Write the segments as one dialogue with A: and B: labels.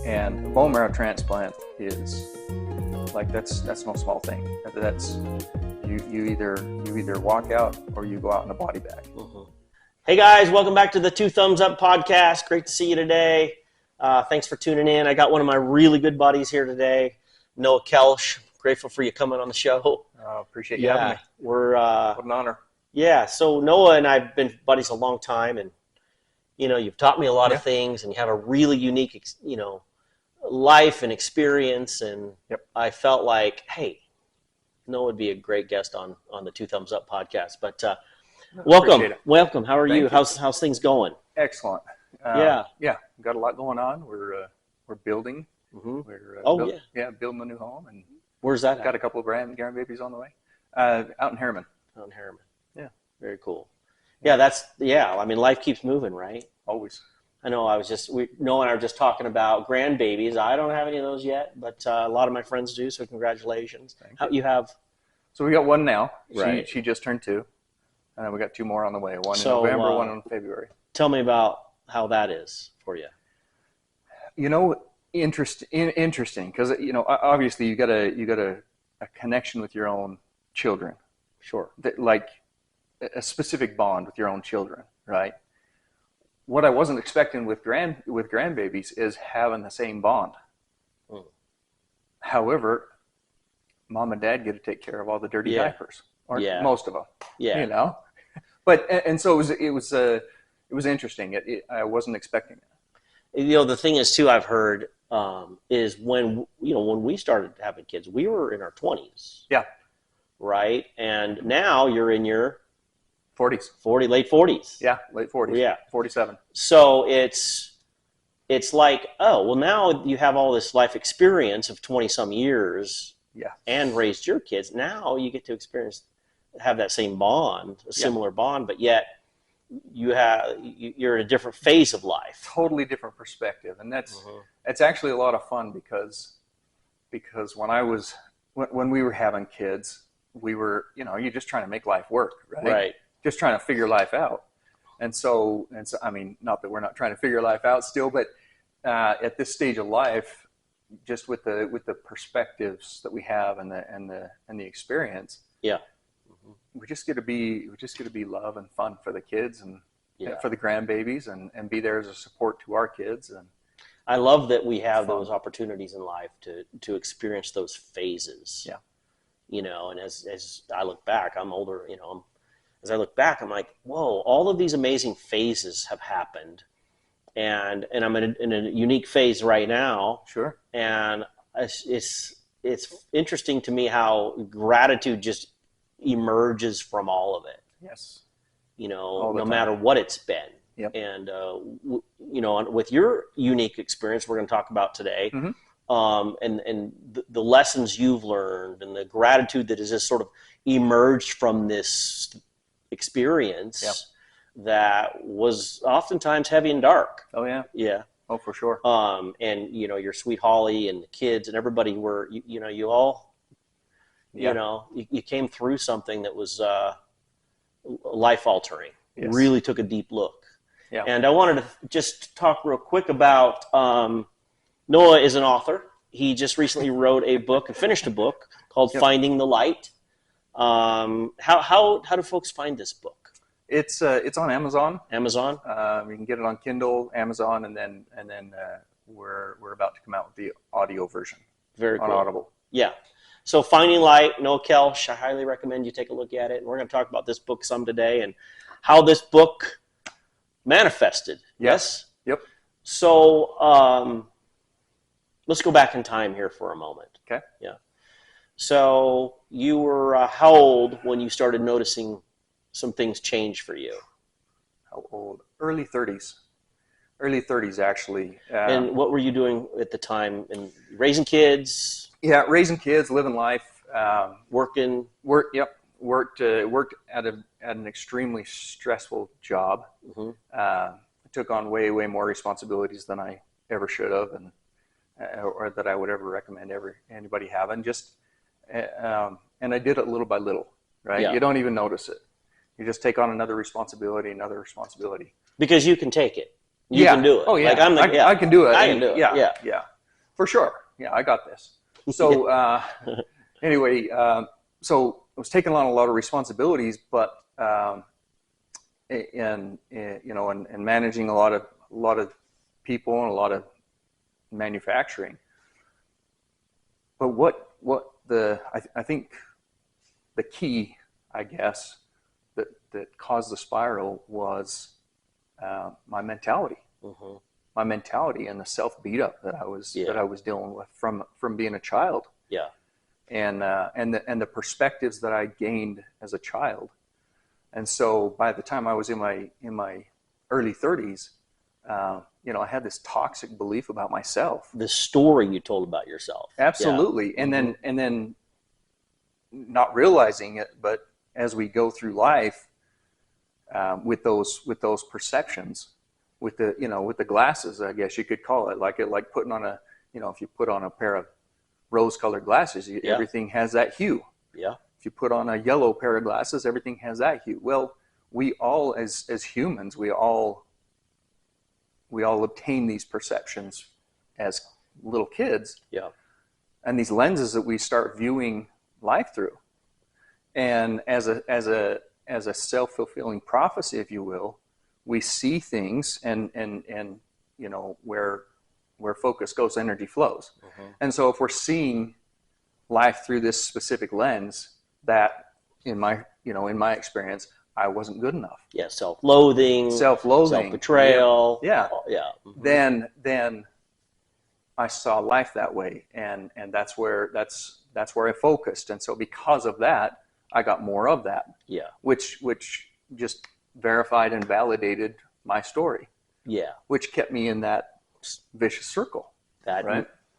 A: And a bone marrow transplant is like that's no small thing. That's you either walk out or you go out in a body bag.
B: Mm-hmm. Hey guys, welcome back to the Two Thumbs Up podcast. Great to see you today. Thanks for tuning in. I got one of my really good buddies here today, Noah Kelsch. Grateful for you coming on the show.
A: Appreciate you having me. What an honor.
B: Yeah, so Noah and I have been buddies a long time, and you've taught me a lot of things, and you have a really unique, life and experience, and I felt like, hey, Noah would be a great guest on the Two Thumbs Up podcast. But welcome. How are you? How's things going?
A: Excellent. Got a lot going on. We're building.
B: Mm-hmm.
A: We're building a new home, and
B: where's that?
A: Got a couple of grandbabies on the way. Out in Harriman.
B: Out in Harriman.
A: Yeah.
B: Very cool. Yeah, I mean, life keeps moving, right?
A: Always.
B: I know. Noah and I were just talking about grandbabies. I don't have any of those yet, but a lot of my friends do. So congratulations. You have?
A: So we got one now.
B: Right.
A: She just turned 2, and then we got 2 more on the way. One in November, one in February.
B: Tell me about how that is for you.
A: Interesting because obviously you got a connection with your own children.
B: Sure.
A: Like a specific bond with your own children, right? What I wasn't expecting with grandbabies is having the same bond.
B: Mm.
A: However, mom and dad get to take care of all the dirty diapers, or most of them.
B: Yeah.
A: But and so it was interesting. I wasn't expecting it.
B: The thing is too, I've heard is when we started having kids, we were in our 20s.
A: Yeah.
B: Right, and now you're in your
A: 40s.
B: Late 40s.
A: Yeah, late 40s.
B: Yeah,
A: 47.
B: So it's like, oh, well, now you have all this life experience of 20 some years.
A: Yeah.
B: And raised your kids. Now you get to have that same bond, a similar bond, but yet you're in a different phase of life.
A: Totally different perspective, and that's actually a lot of fun because when we were having kids, we were you're just trying to make life work, right?
B: Right.
A: Just trying to figure life out, and so I mean, not that we're not trying to figure life out still, but at this stage of life, just with the perspectives that we have and the experience, we just get to be love and fun for the kids and for the grandbabies and be there as a support to our kids. And
B: I love that we have those opportunities in life to experience those phases.
A: Yeah.
B: And as I look back, I'm older. As I look back, I'm like, whoa! All of these amazing phases have happened, and I'm in a unique phase right now.
A: Sure.
B: And it's interesting to me how gratitude just emerges from all of it.
A: Yes.
B: No matter what it's been.
A: Yep.
B: And with your unique experience, we're going to talk about today.
A: Mm-hmm.
B: And the lessons you've learned and the gratitude that has just sort of emerged from this experience that was oftentimes heavy and dark.
A: Oh, yeah.
B: Yeah.
A: Oh, for sure.
B: And, your sweet Holly and the kids and everybody were, you all, you came through something that was life-altering.
A: Yes.
B: It really took a deep look.
A: Yeah.
B: And I wanted to just talk real quick about Noah is an author. He just recently wrote a book and finished a book called Finding the Light. How do folks find this book?
A: It's on Amazon.
B: Amazon.
A: You can get it on Kindle, Amazon, and then we're about to come out with the audio version.
B: Very cool.
A: On Audible.
B: Yeah. So Finding Light, Noah Kelsch. I highly recommend you take a look at it. And we're going to talk about this book some today and how this book manifested. Yes.
A: Yep.
B: So let's go back in time here for a moment.
A: Okay.
B: Yeah. So you were how old when you started noticing some things change for you?
A: How old? Early 30s. Early 30s, actually.
B: And what were you doing at the time? And raising kids?
A: Yeah, raising kids, living life.
B: Working?
A: Worked at an extremely stressful job.
B: Mm-hmm.
A: Took on way more responsibilities than I ever should have, and or that I would ever recommend anybody having. And I did it little by little, right?
B: Yeah.
A: You don't even notice it. You just take on another responsibility.
B: Because you can take it. You can do it.
A: Oh yeah.
B: Like
A: I can do it.
B: I can do it.
A: Yeah. Yeah. For sure. Yeah, I got this. So anyway, so I was taking on a lot of responsibilities, but and managing a lot of people and a lot of manufacturing. But I think the key, I guess, that caused the spiral was my mentality.
B: Mm-hmm.
A: My mentality and the self beat up that I was dealing with from being a child.
B: Yeah.
A: And the perspectives that I gained as a child. And so by the time I was in my early 30s, I had this toxic belief about myself.
B: The story you told about yourself.
A: Absolutely.
B: Yeah.
A: And then not realizing it, but as we go through life, with those perceptions, with the glasses, I guess you could call it, like putting on if you put on a pair of rose-colored glasses, everything has that hue.
B: Yeah.
A: If you put on a yellow pair of glasses, everything has that hue. Well, we all, as humans, we all obtain these perceptions as little kids.
B: Yeah.
A: And these lenses that we start viewing life through. And as a self-fulfilling prophecy, if you will, we see things and where focus goes, energy flows. Mm-hmm. And so if we're seeing life through this specific lens, that in my experience, I wasn't good enough.
B: Yeah, self-loathing, self-betrayal.
A: Yeah.
B: Yeah. Mm-hmm.
A: Then I saw life that way, and that's where I focused. And so because of that, I got more of that.
B: Yeah.
A: Which just verified and validated my story.
B: Yeah.
A: Which kept me in that vicious circle.
B: That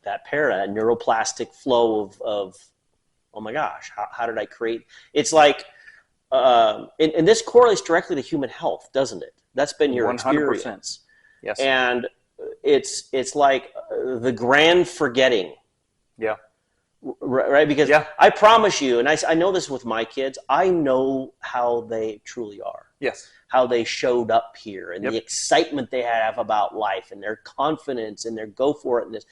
B: neuroplastic flow of oh my gosh, how did I create? It's like, and this correlates directly to human health, doesn't it? That's been your 100%. Experience.
A: Yes.
B: And it's like the grand forgetting.
A: Yeah.
B: Right? Because I promise you, and I know this with my kids, I know how they truly are.
A: Yes.
B: How they showed up here and the excitement they have about life and their confidence and their go for it.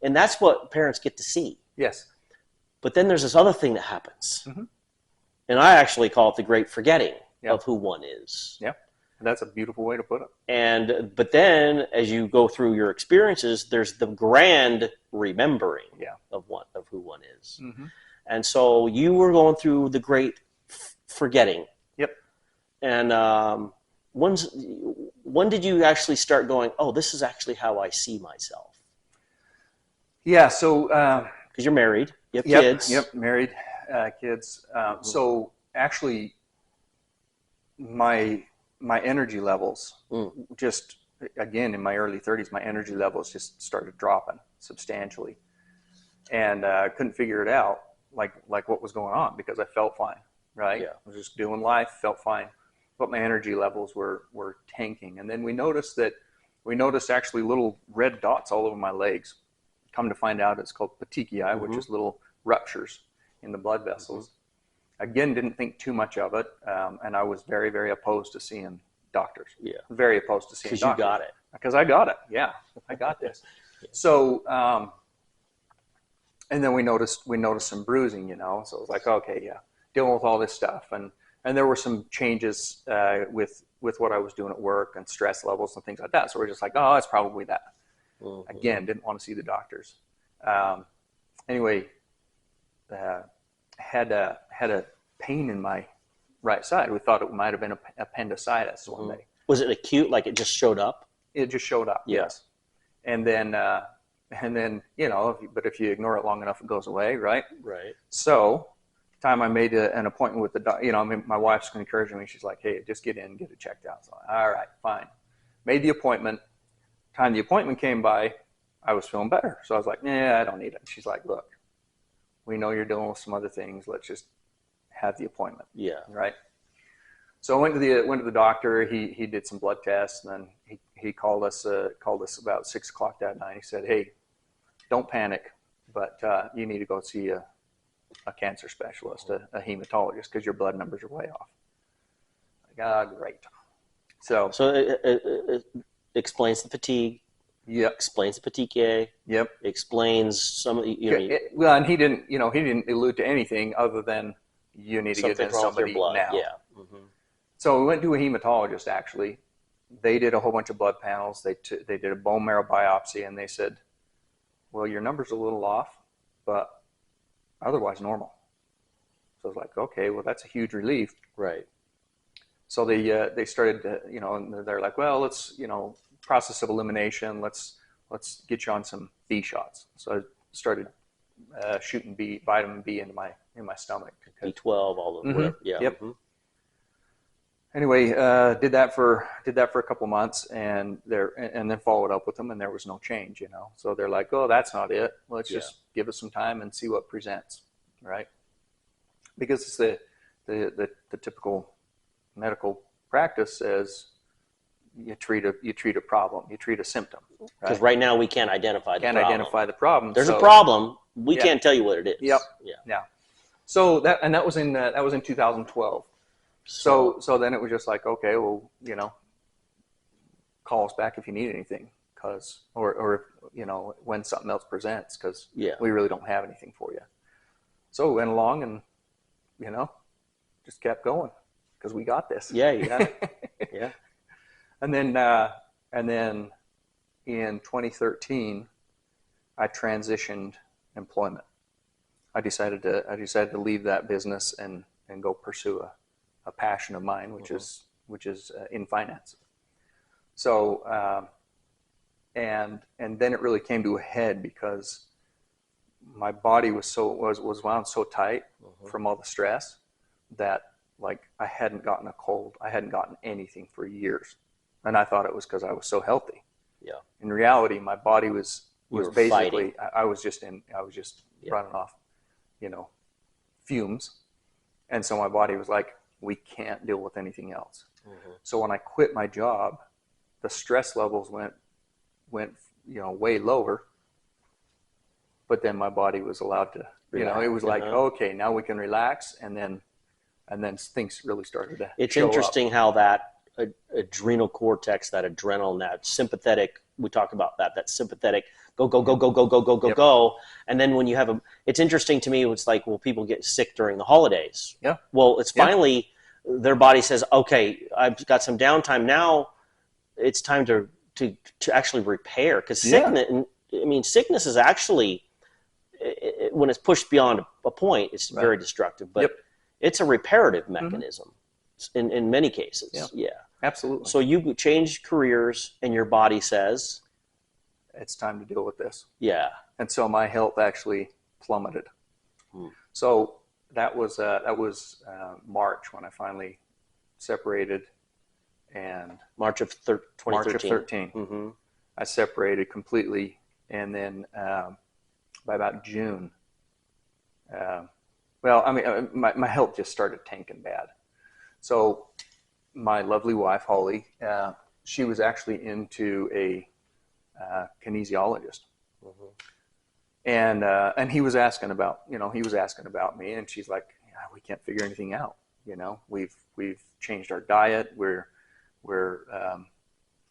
B: And that's what parents get to see.
A: Yes.
B: But then there's this other thing that happens. Mm-hmm. And I actually call it the great forgetting of who one is.
A: Yeah. That's a beautiful way to put
B: it. But then as you go through your experiences, there's the grand remembering of who one is. Mm-hmm. And so you were going through the great forgetting.
A: Yep.
B: And when did you actually start going, oh, this is actually how I see myself?
A: Yeah. So
B: because you're married, you have kids.
A: Yep. Married, kids. Mm-hmm. So actually, my energy levels just, again, in my early 30s, my energy levels just started dropping substantially, and I couldn't figure it out, like what was going on, because I felt fine, right?
B: Yeah.
A: I was just doing life, felt fine, but my energy levels were tanking. And then we noticed actually little red dots all over my legs. Come to find out, it's called petechiae, which is little ruptures in the blood vessels. Mm-hmm. Again, didn't think too much of it, and I was very, very opposed to seeing doctors.
B: Yeah.
A: Very opposed to seeing doctors.
B: Because you got it.
A: Because I got it, yeah. I got this. So, and then we noticed some bruising, so it was like, okay, yeah, dealing with all this stuff. And there were some changes with what I was doing at work and stress levels and things like that. So we're just like, oh, it's probably that. Mm-hmm. Again, didn't want to see the doctors. Anyway, had a pain in my right side. We thought it might have been appendicitis one day.
B: Was it acute, like it just showed up?
A: It just showed up, yes. And then but if you ignore it long enough, it goes away, right?
B: Right.
A: So, time I made an appointment with the doctor, my wife's encouraging me. She's like, hey, just get in, get it checked out. So, all right, fine. Made the appointment. Time the appointment came by, I was feeling better. So I was like, I don't need it. She's like, look, we know you're dealing with some other things. Let's just have the appointment.
B: Yeah.
A: Right. So I went to the doctor. He did some blood tests, and then he called us about 6 o'clock that night. He said, hey, don't panic, but you need to go see a cancer specialist, a hematologist, because your blood numbers are way off. Like, great. So
B: explains the fatigue.
A: Yep.
B: Explains the petechiae.
A: Yep.
B: Explains some of the,
A: Well, and he didn't allude to anything other than you need to get into somebody
B: blood.
A: now.
B: Yeah. Mm-hmm.
A: So we went to a hematologist. Actually, they did a whole bunch of blood panels. They did a bone marrow biopsy, and they said, "Well, your number's a little off, but otherwise normal." So I was like, "Okay, well that's a huge relief."
B: Right.
A: So they started to, and they're like, "Well, let's process of elimination. Let's get you on some B shots." So I started shooting vitamin B into my stomach.
B: B12, all the whatever. Yeah.
A: Yep.
B: Mm-hmm.
A: Anyway, did that for a couple months, and then followed up with them, and there was no change. So they're like, "Oh, that's not it. Let's just give it some time and see what presents." Right? Because it's the typical medical practice says you treat a problem, you treat a symptom.
B: Because right now we can't identify
A: the problem.
B: There's a problem. We can't tell you what it is.
A: Yep. Yeah. So that was in 2012. So then it was just like, okay, well, call us back if you need anything, or when something else presents, because we really don't have anything for you. So we went along and just kept going because we got this.
B: Yeah, you got it. Yeah.
A: And then in 2013, I transitioned employment. I decided to leave that business and go pursue a passion of mine, which is in finance. So and then it really came to a head because my body was wound so tight from all the stress that, like, I hadn't gotten a cold, I hadn't gotten anything for years, and I thought it was because I was so healthy.
B: Yeah. In
A: reality, my body was basically
B: fighting.
A: I was just running off, fumes, and so my body was like, we can't deal with anything else. Mm-hmm. So when I quit my job, the stress levels went way lower, but then my body was allowed to relax. It was like, okay, now we can relax, and then things really started to
B: It's
A: show
B: interesting
A: up.
B: How that adrenal cortex, that adrenaline, that sympathetic, we talk about that sympathetic go, and then when you have it's interesting to me, it's like, well, people get sick during the holidays.
A: Yeah.
B: Well, it's finally their body says, okay, I've got some downtime now, it's time to actually repair, because sickness is actually, when it's pushed beyond a point, it's very destructive, but it's a reparative mechanism in many cases. Yeah.
A: Absolutely.
B: So you change careers and your body says,
A: it's time to deal with this.
B: Yeah.
A: And so my health actually plummeted. So that was March when I finally separated, and
B: March of 2013.
A: March of 13.
B: Mm-hmm.
A: I separated completely, and then by about June, my health just started tanking bad. So my lovely wife, Holly, she was actually into a kinesiologist. And he was asking about me, and she's like, we can't figure anything out. We've changed our diet. We're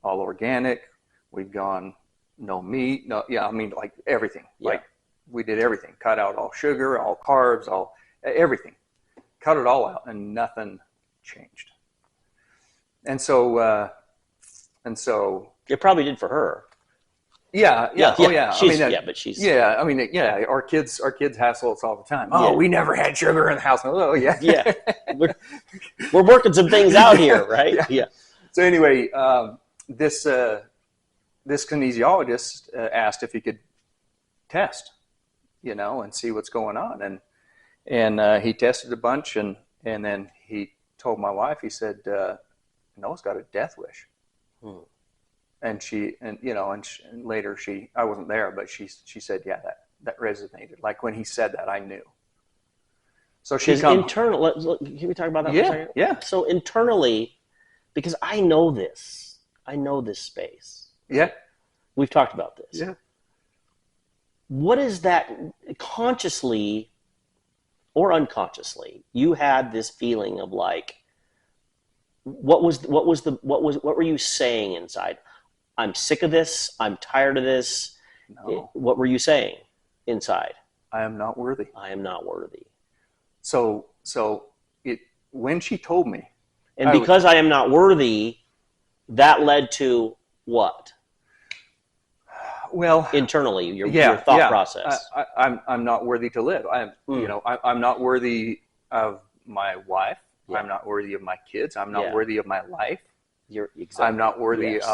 A: all organic. We've gone no meat. No, like everything. Yeah. Like we did everything. Cut out all sugar, all carbs, all everything. Cut it all out, and nothing changed. And so
B: it probably did for her.
A: Yeah. Oh, yeah.
B: But she's.
A: Yeah. Our kids hassle us all the time. Oh, we never had sugar in the house. Oh, yeah.
B: Yeah. We're working some things out here, right? Yeah.
A: So anyway, this kinesiologist asked if he could test, and see what's going on, and he tested a bunch, and then he told my wife, he said, Noah's got a death wish. And later I wasn't there, but she said, yeah, that resonated. Like when he said that, I knew. So she
B: internal. Can we talk about that for a second?
A: Yeah.
B: So internally, because I know this space.
A: Yeah.
B: We've talked about this.
A: Yeah.
B: What is that, consciously or unconsciously? You had this feeling of like, what were you saying inside? I'm sick of this. I'm tired of this.
A: No,
B: What were you saying inside?
A: I am not worthy.
B: I am not worthy.
A: So it when she told me,
B: And because I am not worthy, that led to what?
A: Well,
B: internally, your thought process.
A: I'm not worthy to live. I'm not worthy of my wife.
B: Yeah.
A: I'm not worthy of my kids. I'm not
B: Yeah.
A: worthy of my life.
B: Exactly.
A: I'm not worthy
B: Yes.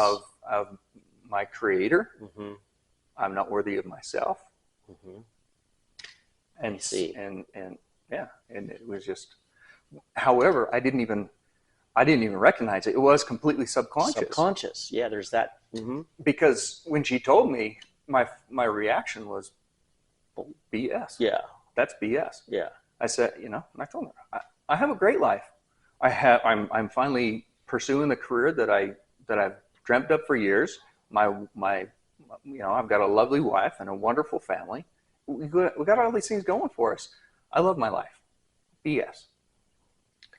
A: of my creator.
B: Mm-hmm.
A: I'm not worthy of myself.
B: Mm-hmm.
A: And
B: I see.
A: And it was just. However, I didn't even recognize it. It was completely subconscious.
B: Yeah, there's that. Mm-hmm.
A: Because when she told me, my reaction was, well, BS.
B: Yeah.
A: That's BS.
B: Yeah.
A: I said, and I told her, I have a great life. I'm finally pursuing the career that I've dreamt up for years. I've got a lovely wife and a wonderful family. We got all these things going for us. I love my life. BS.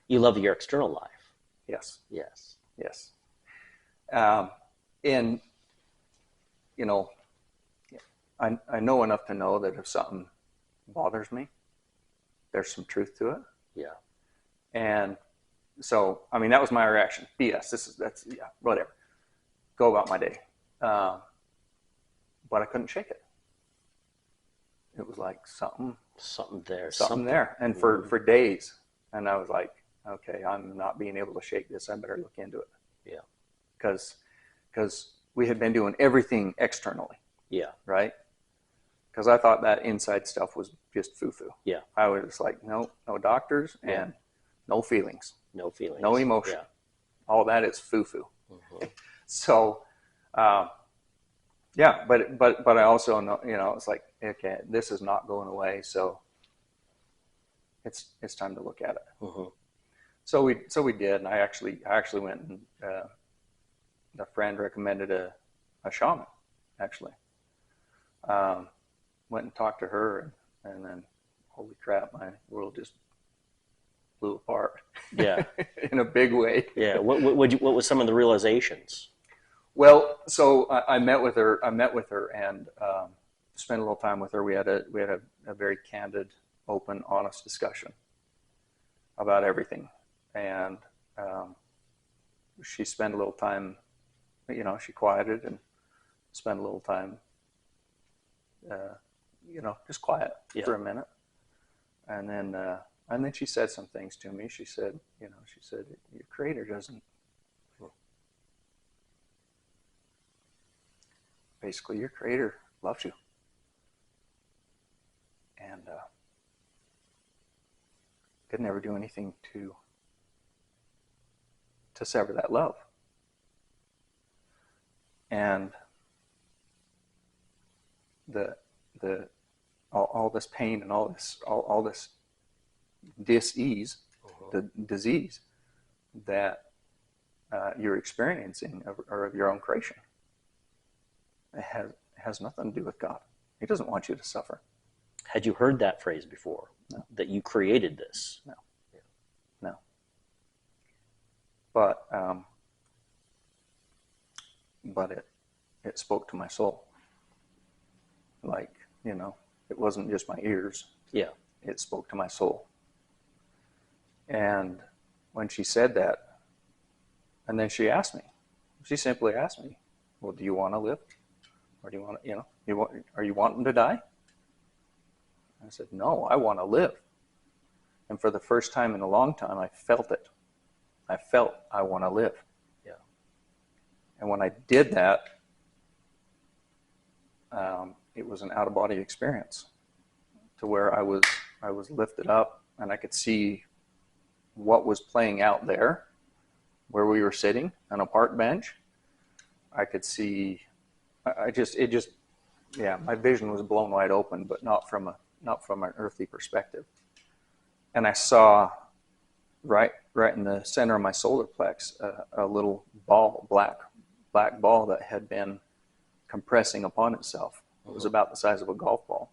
B: You love your external life.
A: Yes.
B: Yes.
A: Yes. And I know enough to know that if something bothers me, there's some truth to it.
B: Yeah.
A: And so, that was my reaction. BS. Whatever. Go about my day. But I couldn't shake it. It was like something there. And for days. And I was like, okay, I'm not being able to shake this. I better look into it.
B: Yeah.
A: Because we had been doing everything externally.
B: Yeah.
A: Right? Because I thought that inside stuff was just foo-foo.
B: Yeah.
A: I was just like, no doctors and no feelings.
B: No feelings.
A: No emotion.
B: Yeah.
A: All that is foo-foo.
B: Mm-hmm.
A: So, but I also know, it's like, okay, this is not going away. So it's time to look at it.
B: Mm-hmm.
A: So we did. And I actually went and a friend recommended a shaman, actually. Went and talked to her, and then, holy crap, my world just blew apart.
B: Yeah.
A: In a big way.
B: Yeah. What was some of the realizations?
A: Well, so I met with her. And spent a little time with her. We had a very candid, open, honest discussion about everything, and she spent a little time. She quieted and spent a little time. Just quiet for a minute, and then she said some things to me. She said, your creator doesn't. Basically, your creator loves you, and could never do anything to sever that love. And all this pain and all this dis-ease, the disease that you're experiencing or of your own creation, it has nothing to do with God. He doesn't want you to suffer.
B: Had you heard that phrase before?
A: No.
B: That you created this?
A: No. Yeah. No. But it spoke to my soul. Like, it wasn't just my ears.
B: Yeah.
A: It spoke to my soul. And when she said that, and then she simply asked me, well, do you want to live? Or do you want to, are you wanting to die? I said, no, I want to live. And for the first time in a long time, I felt it. I felt I want to live.
B: Yeah.
A: And when I did that, it was an out-of-body experience, to where I was lifted up, and I could see what was playing out there, where we were sitting on a park bench. I could see. My vision was blown wide open, but not from an earthly perspective. And I saw right in the center of my solar plex a little ball, black ball that had been compressing upon itself. It was about the size of a golf ball.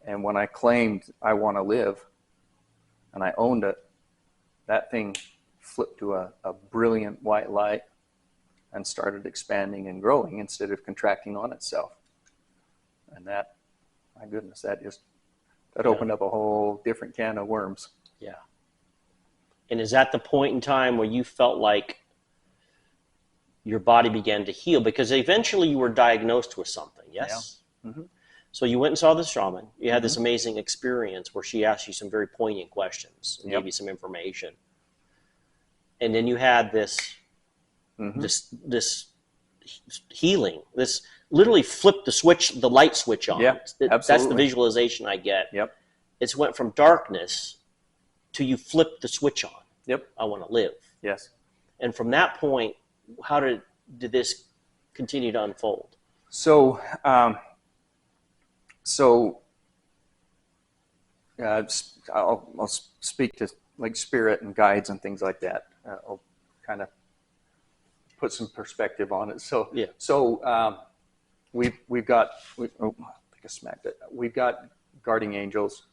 A: And when I claimed I want to live, and I owned it, that thing flipped to a brilliant white light, and started expanding and growing instead of contracting on itself. And that, my goodness, that opened up a whole different can of worms.
B: Yeah. And is that the point in time where you felt like your body began to heal? Because eventually you were diagnosed with something, yes?
A: Yeah. Mm-hmm.
B: So you went and saw the shaman. You had this amazing experience where she asked you some very poignant questions and gave you some information. And then you had this healing. This literally flipped the light switch on.
A: Yeah, absolutely.
B: That's the visualization I get.
A: Yep.
B: It's went from darkness to you flip the switch on.
A: Yep.
B: I want to live.
A: Yes.
B: And from that point, how did this continue to unfold?
A: So, I'll speak to like spirit and guides and things like that. I'll kind of put some perspective on it. So,
B: yeah.
A: So we've got I think I smacked it. We've got guardian angels.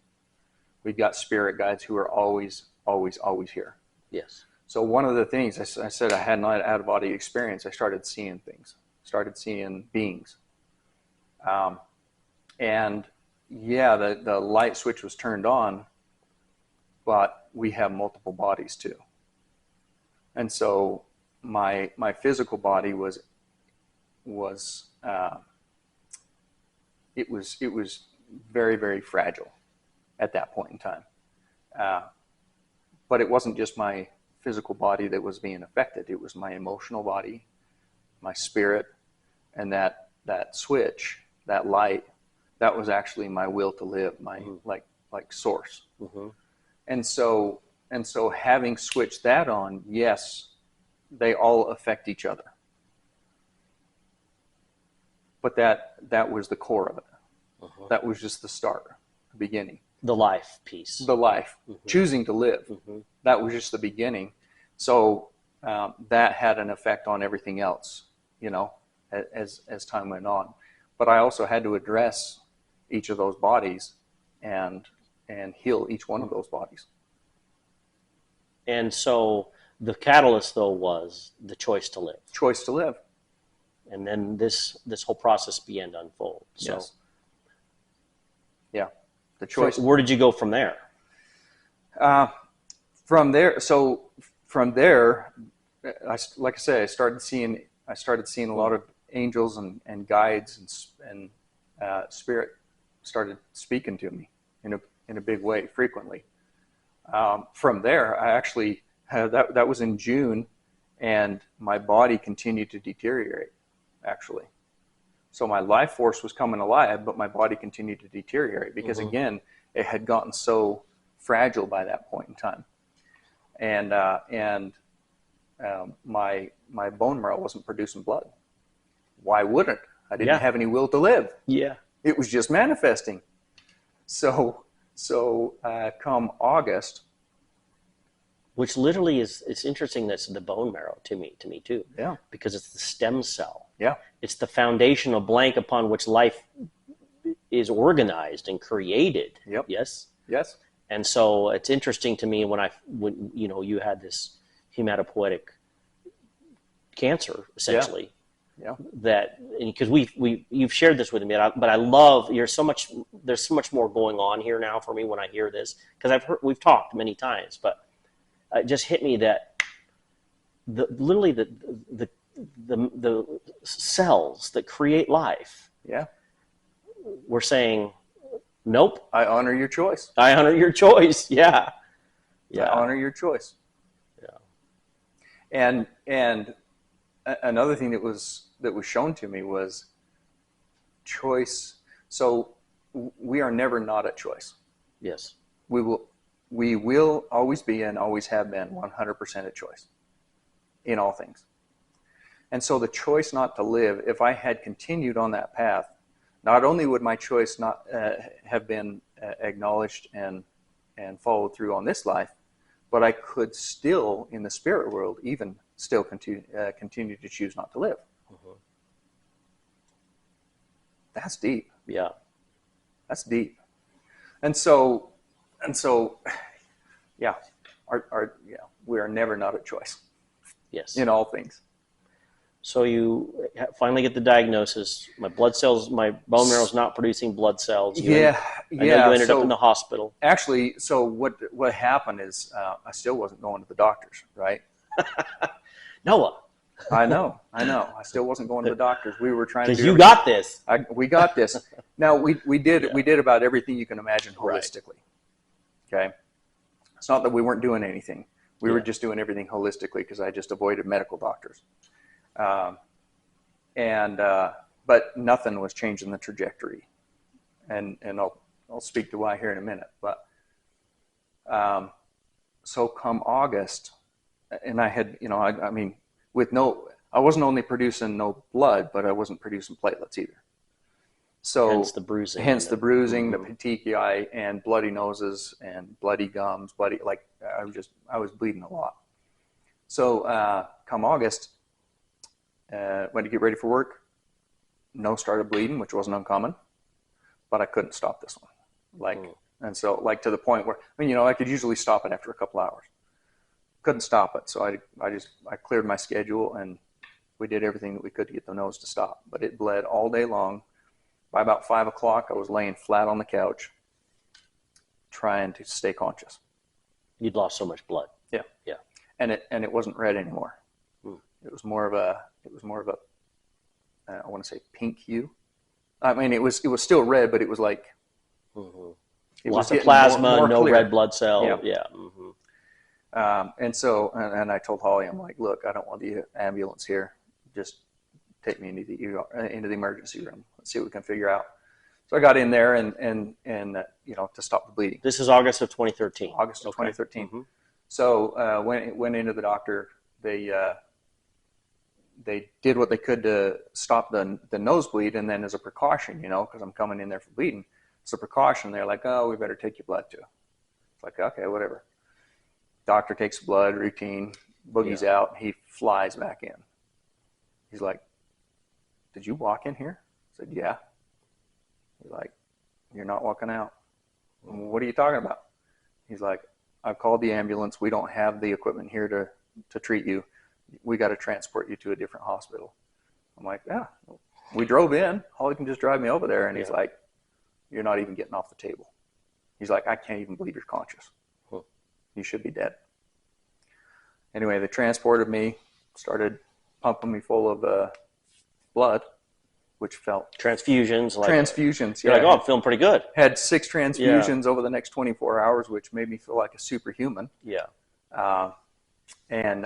A: We've got spirit guides who are always here.
B: Yes.
A: So one of the things I said, I had an out-of-body experience. I started seeing things, started seeing beings. And yeah, the light switch was turned on, but we have multiple bodies too. And so my physical body was very, very fragile at that point in time. But it wasn't just my physical body that was being affected. It was my emotional body, my spirit, and that switch, that light, that was actually my will to live, my like source.
B: Mm-hmm.
A: And so having switched that on, yes, they all affect each other. But that was the core of it. Uh-huh. That was just the start, the beginning.
B: The life piece.
A: The life, choosing to live. Mm-hmm. That was just the beginning. So that had an effect on everything else, as time went on. But I also had to address each of those bodies and heal each one of those bodies.
B: And so the catalyst, though, was the choice to live.
A: Choice to live.
B: And then this whole process began to unfold. So,
A: yes. Yeah. The choice.
B: So where did you go from there?
A: From there, like I said, I started seeing a lot of angels and guides and spirit started speaking to me in a big way frequently. From there, I actually that was in June, and my body continued to deteriorate. Actually, so my life force was coming alive, but my body continued to deteriorate because again, it had gotten so fragile by that point in time, and my bone marrow wasn't producing blood. Why wouldn't? I didn't have any will to live.
B: Yeah,
A: it was just manifesting. So come August,
B: which literally it's interesting. That's the bone marrow to me too.
A: Yeah, because
B: it's the stem cell.
A: Yeah,
B: it's the foundational blank upon which life is organized and created.
A: Yep.
B: Yes.
A: Yes.
B: And so it's interesting to me when you had this hematopoietic cancer essentially.
A: Yeah.
B: That because you've shared this with me, but I love there's so much more going on here now for me when I hear this because we've talked many times, but it just hit me that literally the cells that create life.
A: Yeah.
B: We're saying, nope.
A: I honor your choice.
B: I honor your choice. Yeah.
A: I honor your choice.
B: Yeah.
A: And another thing that was shown to me was choice. So we are never not at choice.
B: Yes.
A: We will always be and always have been 100% at choice in all things. And so the choice not to live, if I had continued on that path, not only would my choice not have been acknowledged and followed through on this life, but I could still, in the spirit world, even still continue to choose not to live. Mm-hmm. That's deep.
B: Yeah.
A: That's deep. And so, yeah, we are never not at choice.
B: Yes.
A: In all things.
B: So you finally get the diagnosis. My blood cells, my bone marrow is not producing blood cells.
A: Yeah,
B: I know you ended
A: so
B: up in the hospital.
A: actually, so what happened is I still wasn't going to the doctors, right?
B: Noah.
A: I know. I still wasn't going to the doctors. We were trying to do
B: Because you got this.
A: we got this. Now we did about everything you can imagine holistically. Right. Okay. It's not that we weren't doing anything. We were just doing everything holistically because I just avoided medical doctors. But nothing was changing the trajectory. And I'll speak to why here in a minute. But so come August, and I had, I mean, I wasn't only producing no blood, but I wasn't producing platelets either. So
B: hence the bruising,
A: the petechiae, and bloody noses and bloody gums, I was bleeding a lot. So come August, went to get ready for work. Nose started bleeding, which wasn't uncommon, but I couldn't stop this one. And so to the point where, I could usually stop it after a couple hours. Couldn't stop it. So I cleared my schedule and we did everything that we could to get the nose to stop, but it bled all day long. By about 5 o'clock, I was laying flat on the couch trying to stay conscious.
B: You'd lost so much blood.
A: Yeah. And it wasn't red anymore. It was more of a I want to say pink hue. I mean, it was still red, but it was like
B: lots of plasma,
A: more
B: no
A: clear.
B: red blood cell. Yeah.
A: And so I told Holly, I'm like, look, I don't want the ambulance here. Just take me into the emergency room. Let's see what we can figure out. So I got in there and to stop the bleeding.
B: This is August of 2013.
A: August of 2013. So went into the doctor. They did what they could to stop the nosebleed, and then as a precaution, because I'm coming in there for bleeding, as a precaution, they're like, oh, we better take your blood too. It's like, okay, whatever. Doctor takes blood, routine, boogies out, and he flies back in. He's like, did you walk in here? I said, yeah. He's like, you're not walking out. What are you talking about? He's like, I've called the ambulance. We don't have the equipment here to treat you. We got to transport you to a different hospital. I'm like, yeah. We drove in. Holly can just drive me over there. And he's like, you're not even getting off the table. He's like, I can't even believe you're conscious. You should be dead. Anyway, they transported me, started pumping me full of blood, which felt...
B: Transfusions.
A: Transfusions,
B: yeah. You're like, oh, I'm feeling pretty good.
A: Had 6 transfusions over the next 24 hours, which made me feel like a superhuman.
B: Yeah.
A: And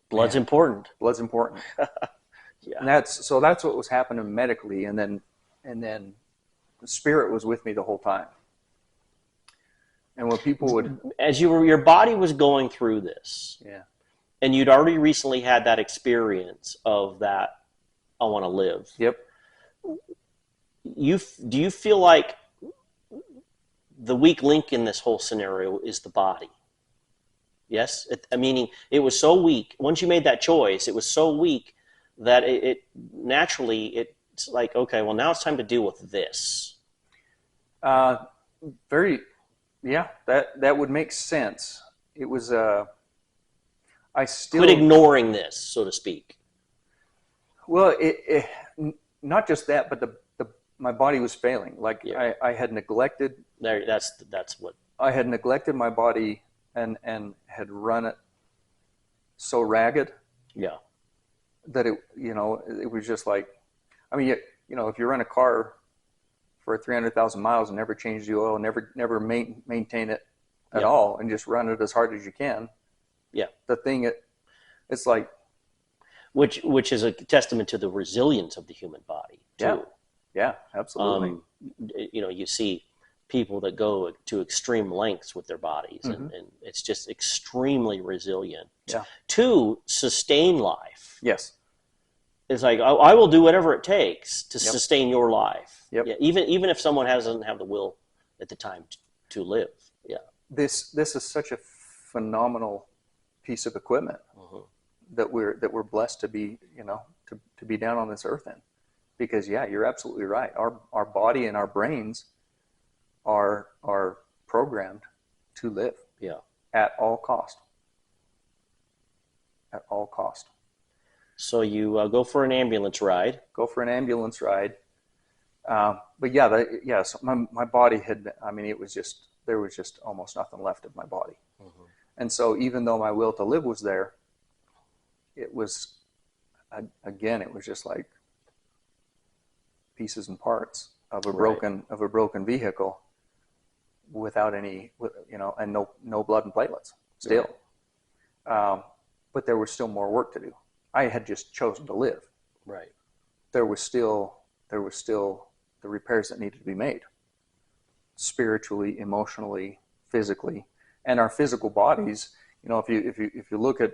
B: blood's important.
A: Blood's important.
B: Yeah.
A: And that's what was happening medically, and then the Spirit was with me the whole time. And when people would,
B: as your body was going through this, and you'd already recently had that experience of that, I want to live.
A: Yep.
B: Do you feel like the weak link in this whole scenario is the body? Yes? Meaning it was so weak. Once you made that choice, it was so weak that it naturally, it's like, okay, well, now it's time to deal with this.
A: That would make sense. It was, I still...
B: Quit ignoring this, so to speak.
A: Well, not just that, but my body was failing. Like I had neglected...
B: That's what...
A: I had neglected my body and had run it so ragged. Yeah. That it was just like, I mean, if you run a car for 300,000 miles and never change the oil, never maintain it at all, and just run it as hard as you can. Yeah. The thing, it's like,
B: which is a testament to the resilience of the human body too.
A: Yeah, absolutely.
B: You see people that go to extreme lengths with their bodies, and it's just extremely resilient to sustain life.
A: Yes.
B: It's like, I will do whatever it takes to sustain your life.
A: Yep.
B: Yeah, even if someone doesn't have the will at the time to live. Yeah.
A: This is such a phenomenal piece of equipment that we're blessed to be, to be down on this earth in. Because you're absolutely right. Our body and our brains are programmed to live.
B: Yeah.
A: At all cost. at all cost.
B: So you go for an ambulance ride.
A: Go for an ambulance ride. But yeah, so my body had, I mean, there was just almost nothing left of my body.
B: Mm-hmm.
A: And so even though my will to live was there, it was, again, it was just like pieces and parts of a broken vehicle without any, and no blood and platelets still. Right. But there was still more work to do. I had just chosen to live.
B: Right.
A: There was still the repairs that needed to be made, spiritually, emotionally, physically, and our physical bodies. If you look at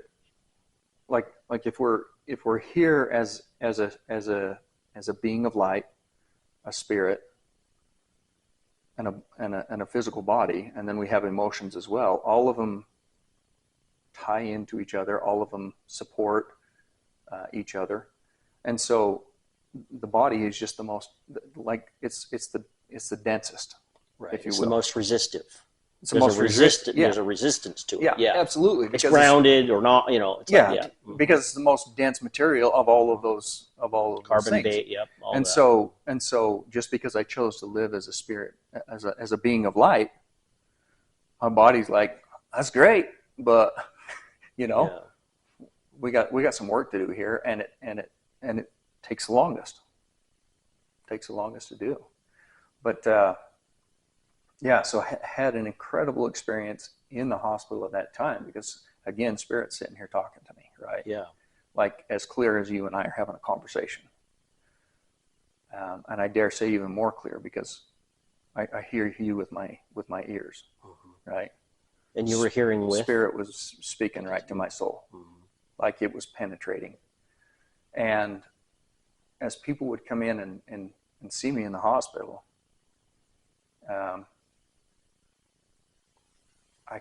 A: like if we're here as a being of light, a spirit, and a physical body, and then we have emotions as well. All of them tie into each other. All of them support each other, and so the body is just the most, like, it's the densest,
B: right?
A: If you
B: it's
A: will.
B: The most resistive.
A: There's
B: a resistance to it.
A: Yeah, absolutely.
B: It's grounded or not, it's
A: because it's the most dense material of all of those
B: carbon
A: things.
B: Yep.
A: And so just because I chose to live as a spirit, as a being of light, my body's like, that's great, but we got some work to do here, and it takes the longest. Takes the longest to do. But so I had an incredible experience in the hospital at that time because, again, Spirit's sitting here talking to me, right?
B: Yeah.
A: Like as clear as you and I are having a conversation. And I dare say even more clear because I hear you with my ears, mm-hmm. right?
B: And you were hearing with?
A: Spirit was speaking right to my soul, mm-hmm. like it was penetrating. And as people would come in and see me in the hospital, I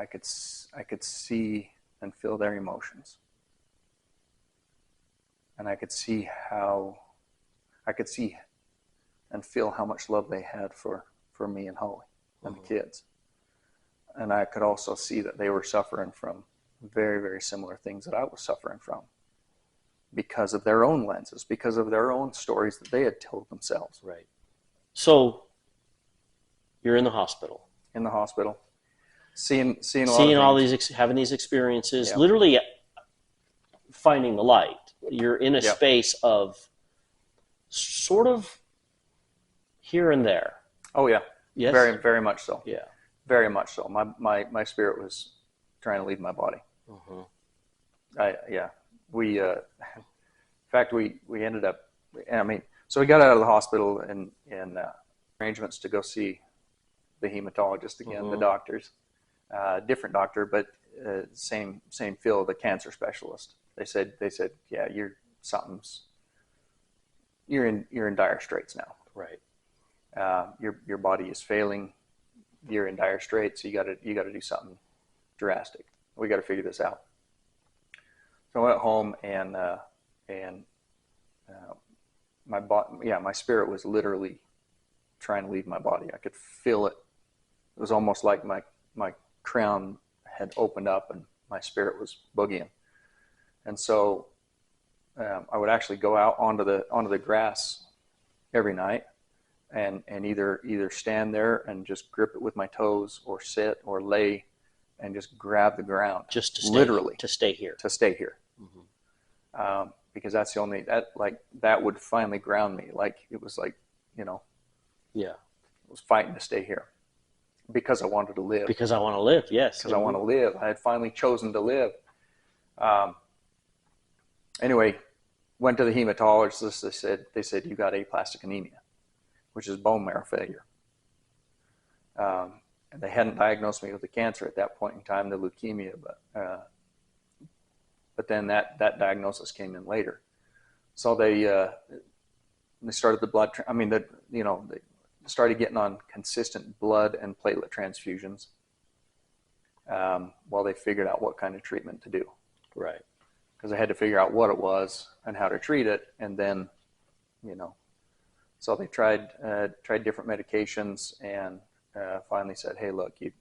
A: could see and feel their emotions, and I could see and feel how much love they had for me and Holly and mm-hmm. the kids, and I could also see that they were suffering from very, very similar things that I was suffering from because of their own lenses, because of their own stories that they had told themselves.
B: Right. So you're in the hospital.
A: In the hospital. Seeing
B: all these, having these experiences, yep. Literally finding the light. You're in a yep. space of sort of here and there.
A: Oh yeah,
B: yes,
A: very, very much so.
B: Yeah,
A: very much so. My spirit was trying to leave my body. Mm-hmm. We in fact we ended up. I mean, so we got out of the hospital and arrangements to go see the hematologist again, mm-hmm. the doctors. Different doctor, but same field, the cancer specialist. They said, yeah, you're in dire straits now.
B: Right.
A: Your body is failing. You're in dire straits. You got to do something drastic. We got to figure this out. So I went home and my spirit was literally trying to leave my body. I could feel it. It was almost like my crown had opened up and my spirit was boogieing. And so I would actually go out onto the grass every night and either stand there and just grip it with my toes or sit or lay and just grab the ground.
B: Just to stay,
A: literally
B: to stay here.
A: To stay here.
B: Mm-hmm.
A: Because that's the only, that would finally ground me. Like it was like,
B: yeah,
A: I was fighting to stay here. Because I wanted to live.
B: Because I want to live, yes.
A: Because I want to live. I had finally chosen to live. Anyway, went to the hematologist. They said you got aplastic anemia, which is bone marrow failure. And they hadn't diagnosed me with the cancer at that point in time, the leukemia, but then that diagnosis came in later. So they started the blood. They started getting on consistent blood and platelet transfusions while they figured out what kind of treatment to do.
B: Right.
A: Because I had to figure out what it was and how to treat it, and then, so they tried different medications and finally said, hey, look, you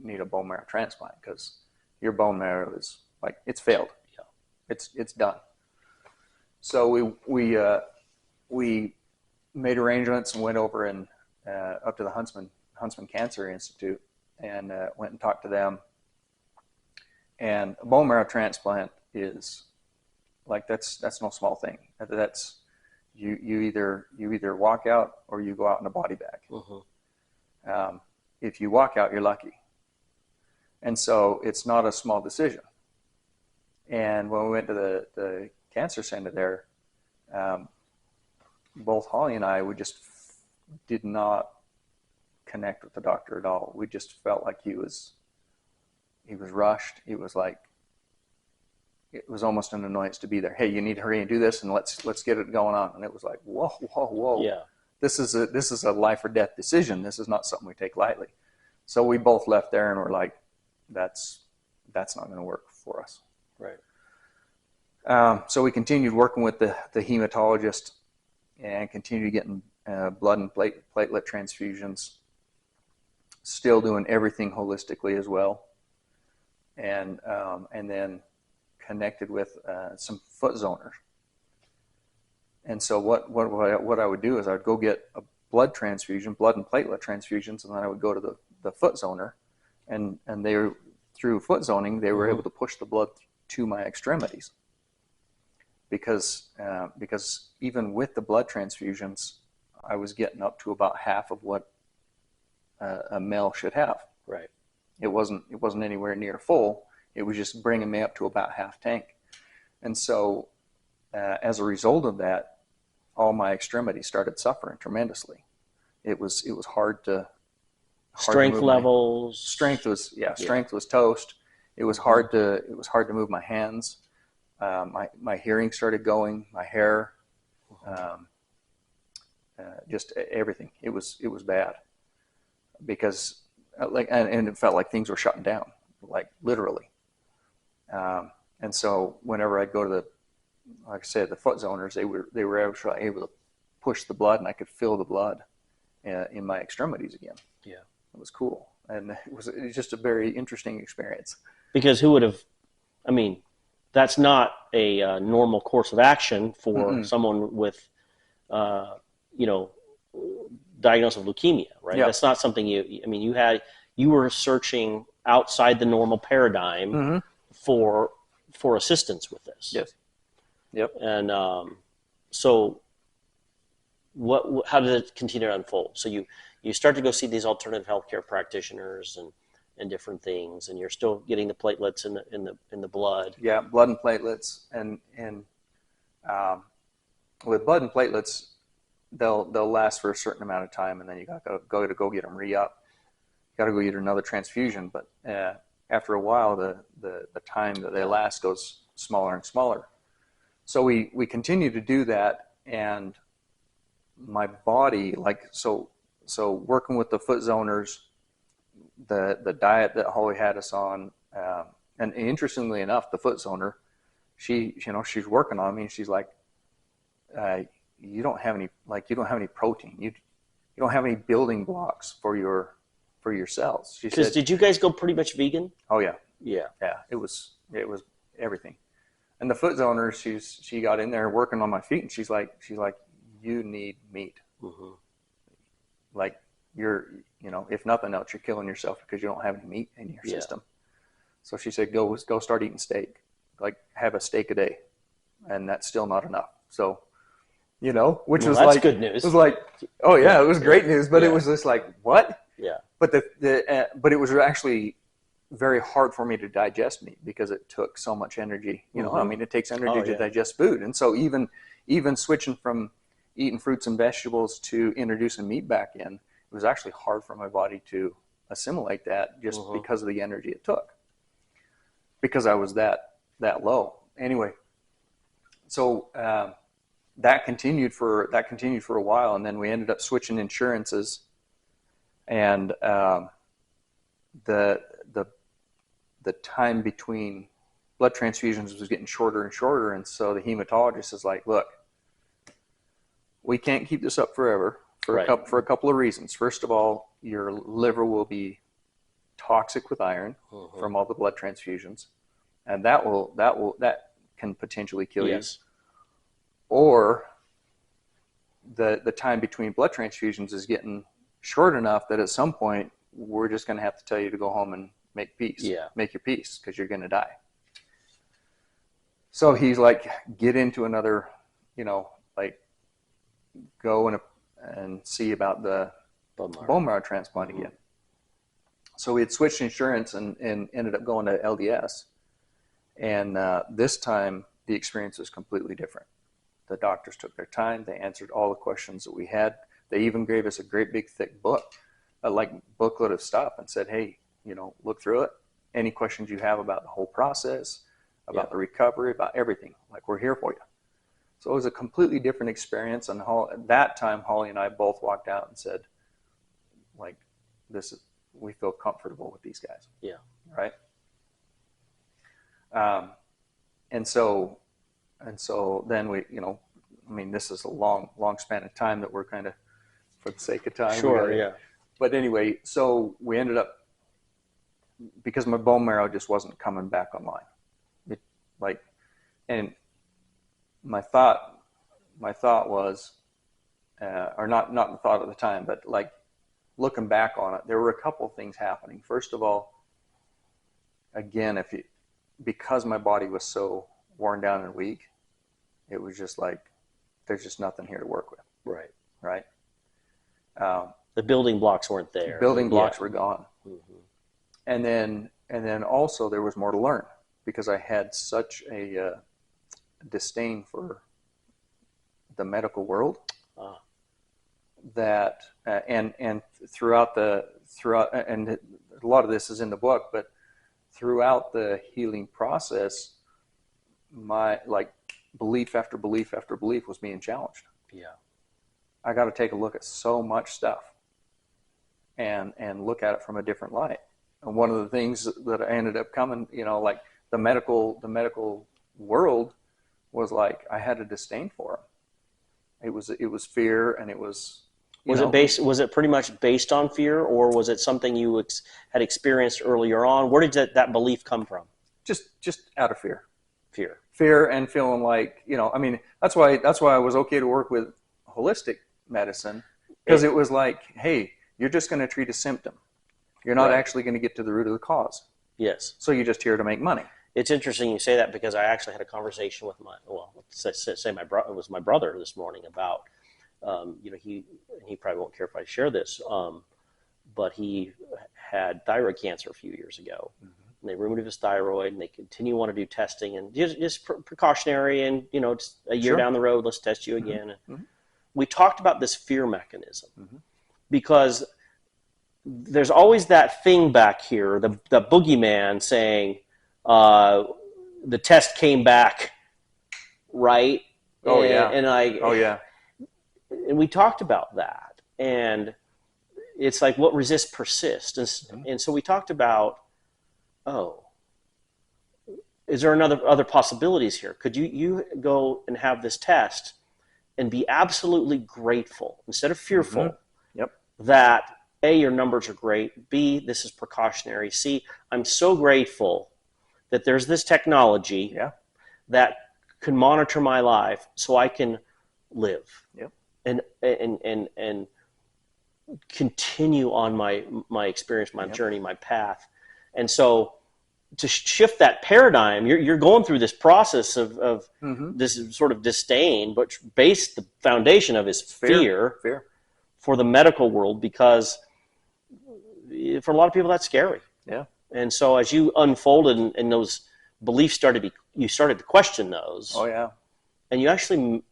A: need a bone marrow transplant because your bone marrow is like it's failed.
B: Yeah.
A: It's done. So we made arrangements and went over and up to the Huntsman Cancer Institute and went and talked to them. And a bone marrow transplant is like that's no small thing. That's you either walk out or you go out in a body bag. If you walk out, you're lucky. And so it's not a small decision. And when we went to the cancer center there, both Holly and I, we just did not connect with the doctor at all. We just felt like he was rushed. It was almost an annoyance to be there. Hey, you need to hurry and do this, and let's get it going on. And it was like, whoa.
B: Yeah.
A: This is a life or death decision. This is not something we take lightly. So we both left there and we're like, that's not going to work for us.
B: Right.
A: So we continued working with the hematologist and continued getting blood and platelet transfusions, still doing everything holistically as well. And then connected with some foot zoners. And so what I would do is I would go get a blood transfusion, blood and platelet transfusions, and then I would go to the foot zoner, and they were, through foot zoning, they were able to push the blood to my extremities. Because even with the blood transfusions, I was getting up to about half of what a male should have.
B: Right.
A: It wasn't anywhere near full. It was just bringing me up to about half tank. And so as a result of that, all my extremities started suffering tremendously. It was hard to
B: Strength levels.
A: Strength was toast. It was hard to move my hands. My hearing started going, my hair, just everything. It was bad because and it felt like things were shutting down, like literally. And so whenever I'd go to like I said, the foot zoners, they were actually able to push the blood, and I could feel the blood in my extremities again.
B: Yeah,
A: it was cool, and it was just a very interesting experience.
B: Because who would have? I mean, that's not a normal course of action for someone with, diagnosed with leukemia, right?
A: Yep.
B: That's not something you were searching outside the normal paradigm for assistance with this.
A: Yes. Yep.
B: And so how did it continue to unfold? So you start to go see these alternative healthcare practitioners and different things, and you're still getting the platelets in the blood.
A: Yeah, blood and platelets, and with blood and platelets, they'll last for a certain amount of time, and then you got to go get them re-up. You got to go get another transfusion, but after a while, the time that they last goes smaller and smaller. So we continue to do that, and my body, so working with the foot zoners, the diet that Holly had us on, and interestingly enough, the foot zoner, she's working on me, and she's like, you don't have any protein, you don't have any building blocks for your cells. She said,
B: did you guys go pretty much vegan?
A: Oh yeah.
B: Yeah.
A: It was everything. And the foot zoner, she got in there working on my feet, and she's like, you need meat.
B: Mm-hmm.
A: Like if nothing else, you're killing yourself because you don't have any meat in your system. So she said, go start eating steak, like have a steak a day, and that's still not enough. So, which was
B: that's
A: like
B: good news.
A: It was like, oh yeah, it was great news, but it was just like, what?
B: Yeah.
A: But but it was actually very hard for me to digest meat because it took so much energy. It takes energy to digest food, and so even switching from eating fruits and vegetables to introducing meat back in, it was actually hard for my body to assimilate that just because of the energy it took, because I was that low. Anyway, so that continued for a while, and then we ended up switching insurances, and the time between blood transfusions was getting shorter and shorter, and so the hematologist is like, look, we can't keep this up forever for a couple of reasons. First of all, your liver will be toxic with iron from all the blood transfusions. and that can potentially kill you.
B: Yes.
A: Or the time between blood transfusions is getting short enough that at some point we're just going to have to tell you to go home and make peace.
B: Yeah.
A: Make your peace, because you're going to die. So he's like, get into another, like go and see about the bone marrow transplant again. So we had switched insurance and ended up going to LDS. And this time the experience was completely different. The doctors took their time. They answered all the questions that we had. They even gave us a great big thick book, booklet of stuff, and said, hey, look through it. Any questions you have about the whole process, about the recovery, about everything, like, we're here for you. So it was a completely different experience. And at that time, Holly and I both walked out and said, like, we feel comfortable with these guys.
B: Yeah.
A: Right. And so then we, this is a long span of time that we're kind of, for the sake of time.
B: Sure. Yeah.
A: But anyway, so we ended up, because my bone marrow just wasn't coming back online. And my thought was, or not the thought at the time, but like looking back on it, there were a couple of things happening. First of all, again, because my body was so worn down and weak, it was just like, there's just nothing here to work with.
B: Right.
A: Right.
B: The building blocks weren't there.
A: Building blocks were gone.
B: Mm-hmm.
A: And then also there was more to learn, because I had such a disdain for the medical world that and throughout and a lot of this is in the book, but throughout the healing process, my belief after belief after belief was being challenged.
B: Yeah.
A: I got to take a look at so much stuff and look at it from a different light. And one of the things that I ended up coming, like the medical world was like, I had a disdain for them. It was fear, and it was.
B: Was it pretty much based on fear, or was it something you had experienced earlier on? Where did that belief come from?
A: Just out of fear.
B: Fear,
A: and feeling like, that's why I was okay to work with holistic medicine, because it was like, hey, you're just going to treat a symptom. You're not actually going to get to the root of the cause.
B: Yes.
A: So you're just here to make money.
B: It's interesting you say that, because I actually had a conversation with it was my brother this morning about, he probably won't care if I share this, but he had thyroid cancer a few years ago. Mm-hmm. And they removed his thyroid, and they continue to want to do testing, and just precautionary, and just a year down the road, let's test you again. Mm-hmm. We talked about this fear mechanism, because there's always that thing back here, the boogeyman saying, the test came back right. And we talked about that, and it's like, what resists persists. And so we talked about, is there other possibilities here? Could you go and have this test and be absolutely grateful instead of fearful that A, your numbers are great, B, this is precautionary, C, I'm so grateful that there's this technology that can monitor my life so I can live and continue on my experience, my journey, my path. And so to shift that paradigm, you're going through this process of this sort of disdain, but the foundation of is fear for the medical world, because for a lot of people that's scary.
A: Yeah.
B: And so as you unfolded and those beliefs you started to question those.
A: Oh yeah.
B: And you actually,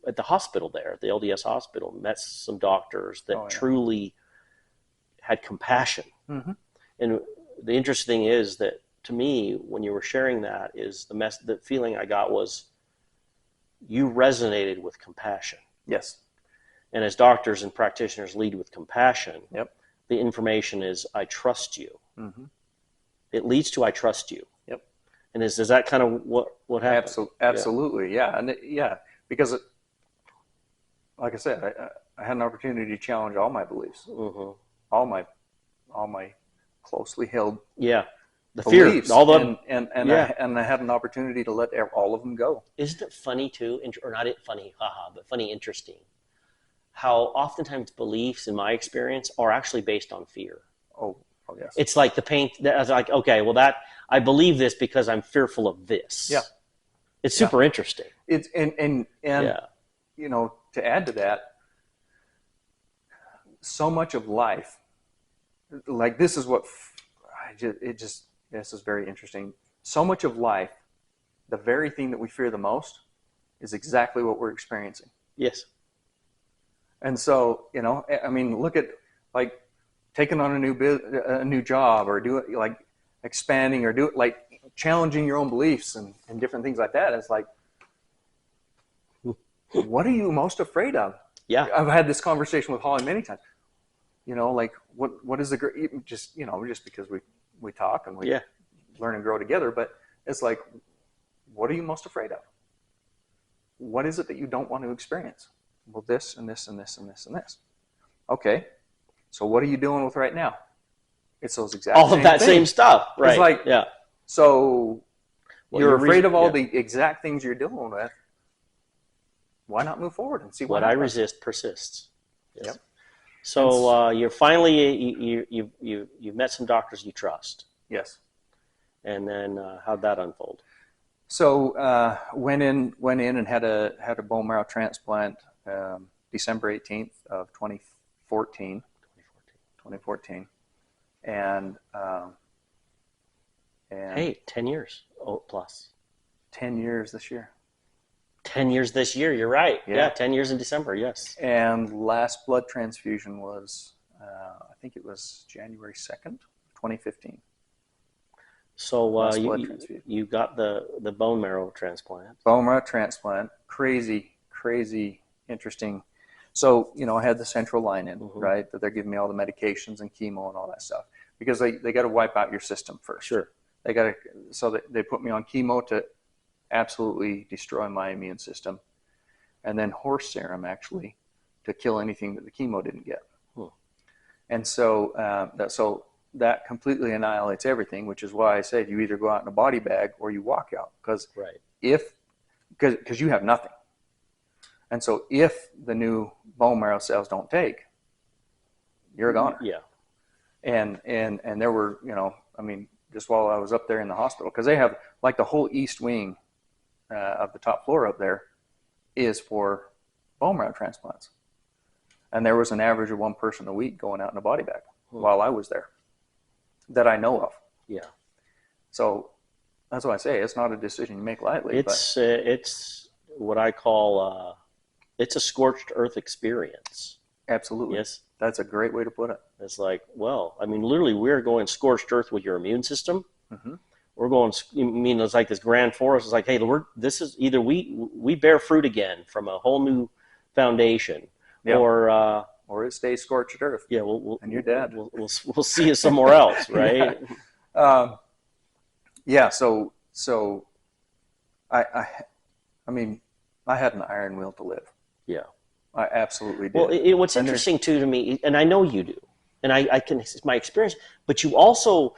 B: at the hospital there, at the LDS hospital, met some doctors that truly had compassion. Mm-hmm. And the interesting thing is that, to me, when you were sharing that, is the feeling I got was you resonated with compassion.
A: Yes. And
B: as doctors and practitioners lead with compassion, the information is, I trust you. Mm-hmm. It leads to, I trust you.
A: Yep.
B: And is that kind of what happened?
A: Absolutely, yeah. And because like I said, I had an opportunity to challenge all my beliefs, all my closely held
B: The fear,
A: beliefs,
B: all the yeah.
A: I had an opportunity to let all of them go.
B: Isn't it funny too, or not funny, haha, but funny, interesting, how oftentimes beliefs, in my experience, are actually based on fear.
A: Oh yes.
B: It's like the pain. That's like, okay, well, that I believe this because I'm fearful of this.
A: Yeah.
B: It's super interesting.
A: It's and
B: Yeah.
A: you know, to add to that, so much of life, like this is what this is very interesting. So much of life, the very thing that we fear the most, is exactly what we're experiencing.
B: Yes.
A: And so, you know, I mean, look at like taking on a new job, or do it like expanding, or do it like challenging your own beliefs and different things like that. It's like, what are you most afraid of?
B: Yeah.
A: I've had this conversation with Holly many times. You know, like what is the great, just, you know, just because we talk and we learn and grow together, but it's like, what are you most afraid of? What is it that you don't want to experience? Well, this and this and this and this and this. Okay, so what are you dealing with right now? It's those exact
B: all of that same stuff, right?
A: It's like,
B: yeah.
A: So you're afraid of all
B: yeah.
A: the exact things you're dealing with. Why not move forward and see
B: what I resist persists? Yes.
A: Yep.
B: So you're finally you've met some doctors you trust.
A: Yes.
B: And then how'd that unfold?
A: So went in and had a bone marrow transplant December 18th of 2014. And
B: hey, 10 years plus.
A: 10 years this year.
B: 10 years this year, you're right. Yeah, 10 years in December, yes.
A: And last blood transfusion was, I think it was January 2nd, 2015.
B: So you got the bone marrow transplant.
A: Bone marrow transplant, crazy, interesting. So, you know, I had the central line in, right, that they're giving me all the medications and chemo and all that stuff, because they got to wipe out your system first.
B: Sure.
A: So they put me on chemo to absolutely destroy my immune system, and then horse serum actually to kill anything that the chemo didn't get. And so that completely annihilates everything, which is why I said you either go out in a body bag or you walk out, because you have nothing. And so if the new bone marrow cells don't take, you're a goner.
B: Yeah.
A: And there were, you know, I mean, just while I was up there in the hospital, because they have like the whole east wing of the top floor up there is for bone marrow transplants. And there was an average of one person a week going out in a body bag while I was there that I know of.
B: Yeah.
A: So that's why I say it's not a decision you make lightly.
B: It's what I call it's a scorched earth experience.
A: Absolutely.
B: Yes.
A: That's a great way to put it.
B: It's like, well, I mean, literally, we're going scorched earth with your immune system. We're going. I mean, it's like this grand forest. It's like, hey, this is either we bear fruit again from a whole new foundation, or
A: it stays scorched earth.
B: Yeah,
A: and you're dead.
B: We'll see you somewhere else, right?
A: Yeah. So I mean, I had an iron will to live.
B: Yeah.
A: I absolutely did.
B: Well, what's interesting too to me, and I know you do, and I can, it's my experience, but you also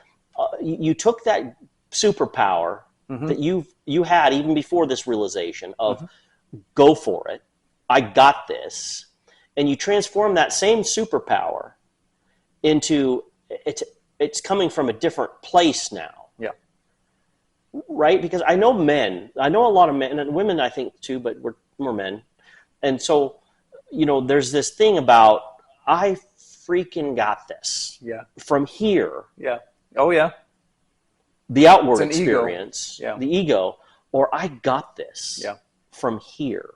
B: you took that superpower that you had even before this realization of go for it, I got this, and you transformed that same superpower into it's coming from a different place now.
A: Yeah.
B: Right? Because I know a lot of men, and women I think too, but we're more men, and so, you know, there's this thing about, I freaking got this.
A: Yeah.
B: From here.
A: Yeah. Oh, yeah.
B: The outward experience.
A: Ego. Yeah.
B: The ego. Or I got this.
A: Yeah.
B: From here.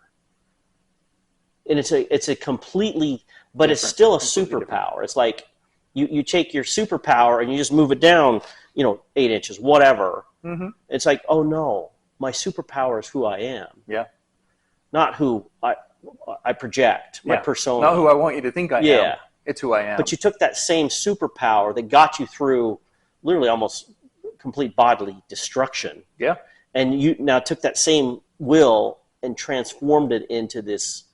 B: And it's a completely, but it's still a superpower. It's like you take your superpower and you just move it down, 8 inches, whatever. It's like, oh no, my superpower is who I am.
A: Yeah.
B: Not who I project, my persona.
A: Not who I want you to think I am. It's who I am.
B: But you took that same superpower that got you through literally almost complete bodily destruction.
A: Yeah.
B: And you now took that same will and transformed it into this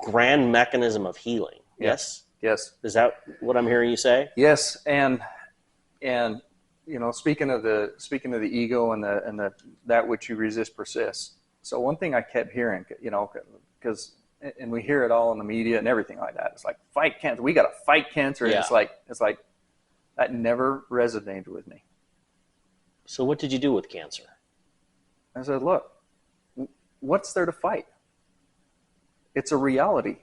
B: grand mechanism of healing. Yes?
A: Yes.
B: Is that what I'm hearing you say?
A: Yes. And And speaking of the ego and the that which you resist persists. So one thing I kept hearing, because and we hear it all in the media and everything like that. It's like, fight cancer. We got to fight cancer. And it's like that never resonated with me.
B: So what did you do with cancer?
A: I said, look, what's there to fight? It's a reality.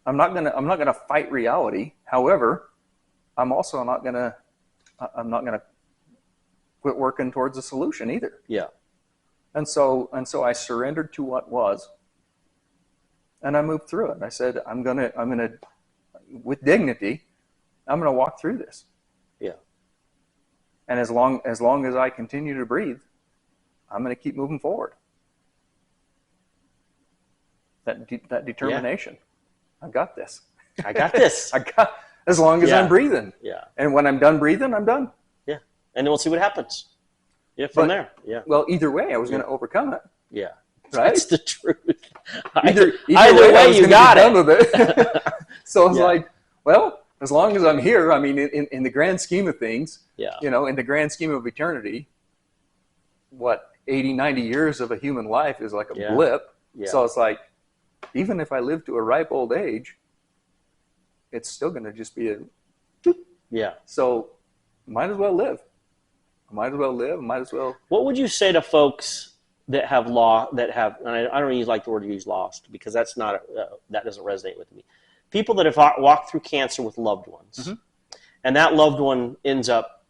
A: I'm not gonna fight reality. However, I'm also not gonna quit working towards a solution either.
B: Yeah.
A: And so I surrendered to what was, and I moved through it. I said, I'm gonna with dignity, I'm gonna walk through this.
B: Yeah.
A: And as long as I continue to breathe, I'm gonna keep moving forward. That determination. Yeah. I got this.
B: I got this.
A: As long as I'm breathing.
B: Yeah.
A: And when I'm done breathing, I'm done.
B: Yeah. And then we'll see what happens. Yeah, from there. Yeah.
A: Well, either way, I was going to overcome it.
B: Yeah.
A: Right?
B: That's the truth.
A: Either
B: way, you got it.
A: Done with it. So I was like, well, as long as I'm here, I mean, in the grand scheme of things, in the grand scheme of eternity, 80, 90 years of a human life is like a blip. Yeah. So it's like, even if I live to a ripe old age, it's still going to just be So might as well live. Might as well.
B: What would you say to folks that have and I don't even like the word you use, lost, because that's not that doesn't resonate with me. People that have walked through cancer with loved ones, and that loved one ends up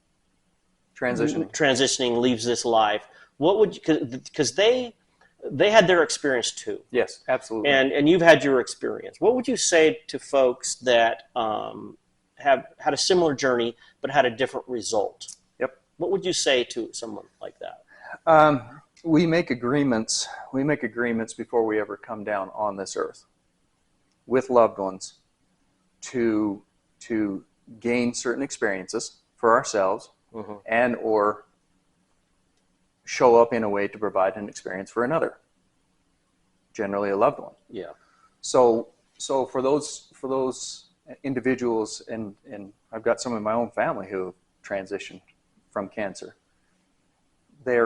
B: transitioning, leaves this life. What would you, because they had their experience too.
A: Yes, absolutely.
B: And you've had your experience. What would you say to folks that have had a similar journey but had a different result?
A: Yep.
B: What would you say to someone like that?
A: We make agreements. We make agreements before we ever come down on this earth with loved ones to gain certain experiences for ourselves and or show up in a way to provide an experience for another, generally a loved one.
B: Yeah.
A: So for those individuals, and I've got some in my own family who transitioned from cancer. They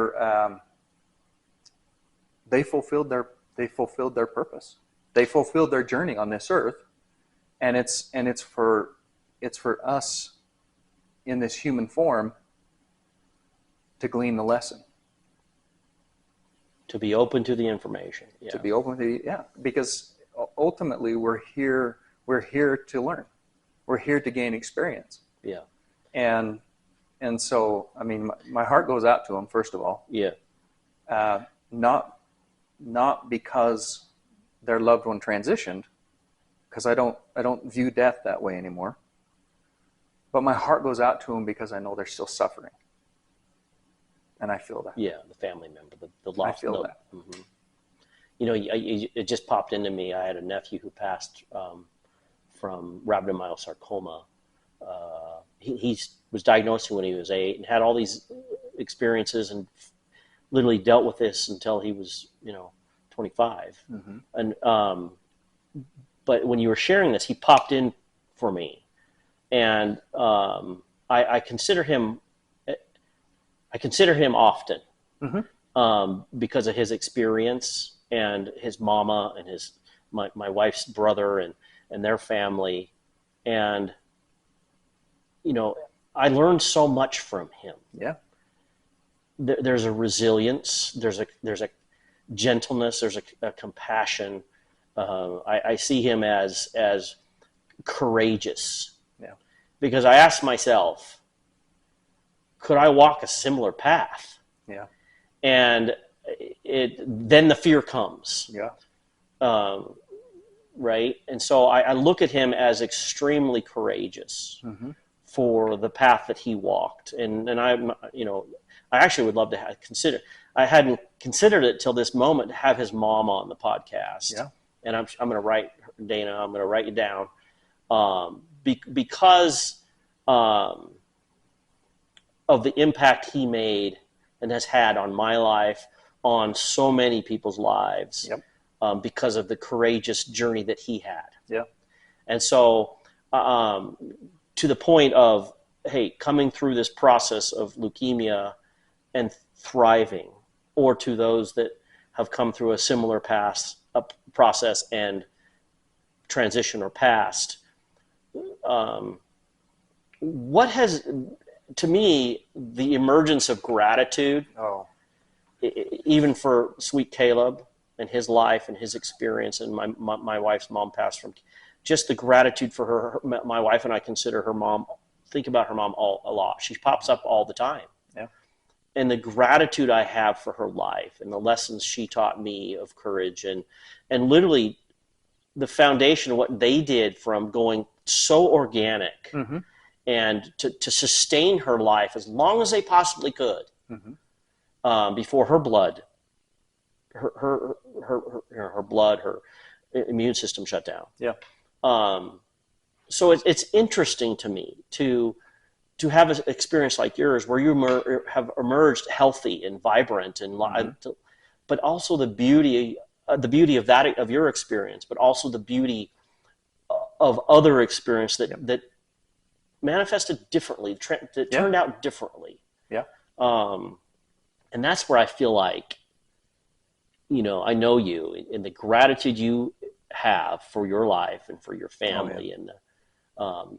A: fulfilled their purpose. They fulfilled their journey on this earth, and it's for us in this human form to glean the lesson.
B: To be open to the information. Yeah.
A: To be open to because ultimately we're here to learn. We're here to gain experience.
B: Yeah.
A: And so, I mean, my heart goes out to them, first of all.
B: Yeah.
A: Not because their loved one transitioned, because I don't view death that way anymore. But my heart goes out to them because I know they're still suffering. And I feel that.
B: Yeah, the family member, the lost.
A: I feel that.
B: Mm-hmm. It just popped into me. I had a nephew who passed from rhabdomyosarcoma. He was diagnosed when he was 8 and had all these experiences and literally dealt with this until he was 25. Mm-hmm. And but when you were sharing this, he popped in for me, and I consider him. I consider him often because of his experience and his mama and my wife's brother and their family, and I learned so much from him.
A: Yeah,
B: there's a resilience, there's a gentleness, there's a compassion. I see him as courageous.
A: Yeah,
B: because I asked myself, could I walk a similar path?
A: Yeah.
B: And then the fear comes.
A: Yeah.
B: Right. And so I look at him as extremely courageous for the path that he walked. And I actually would love to consider. I hadn't considered it till this moment to have his mom on the podcast.
A: Yeah.
B: And I'm going to write, Dana, I'm going to write you down because of the impact he made and has had on my life, on so many people's lives, because of the courageous journey that he had.
A: Yeah.
B: And so to the point of hey, coming through this process of leukemia and thriving, or to those that have come through a similar process and transition or passed, what has, to me, the emergence of gratitude, even for sweet Caleb and his life and his experience, and my wife's mom passed from, just the gratitude for her. My wife and I consider her mom, think about her mom a lot. She pops up all the time.
A: Yeah.
B: And the gratitude I have for her life and the lessons she taught me of courage and literally the foundation of what they did from going so organic
A: Mm-hmm.
B: and to sustain her life as long as they possibly could, before her blood, her blood, her immune system shut down.
A: Yeah.
B: So it's interesting to me to have an experience like yours where you have emerged healthy and vibrant and but also the beauty of that, of your experience, but also the beauty of other experience that manifested differently, that turned out differently.
A: Yeah.
B: And that's where I feel like, I know you and the gratitude you have for your life and for your family and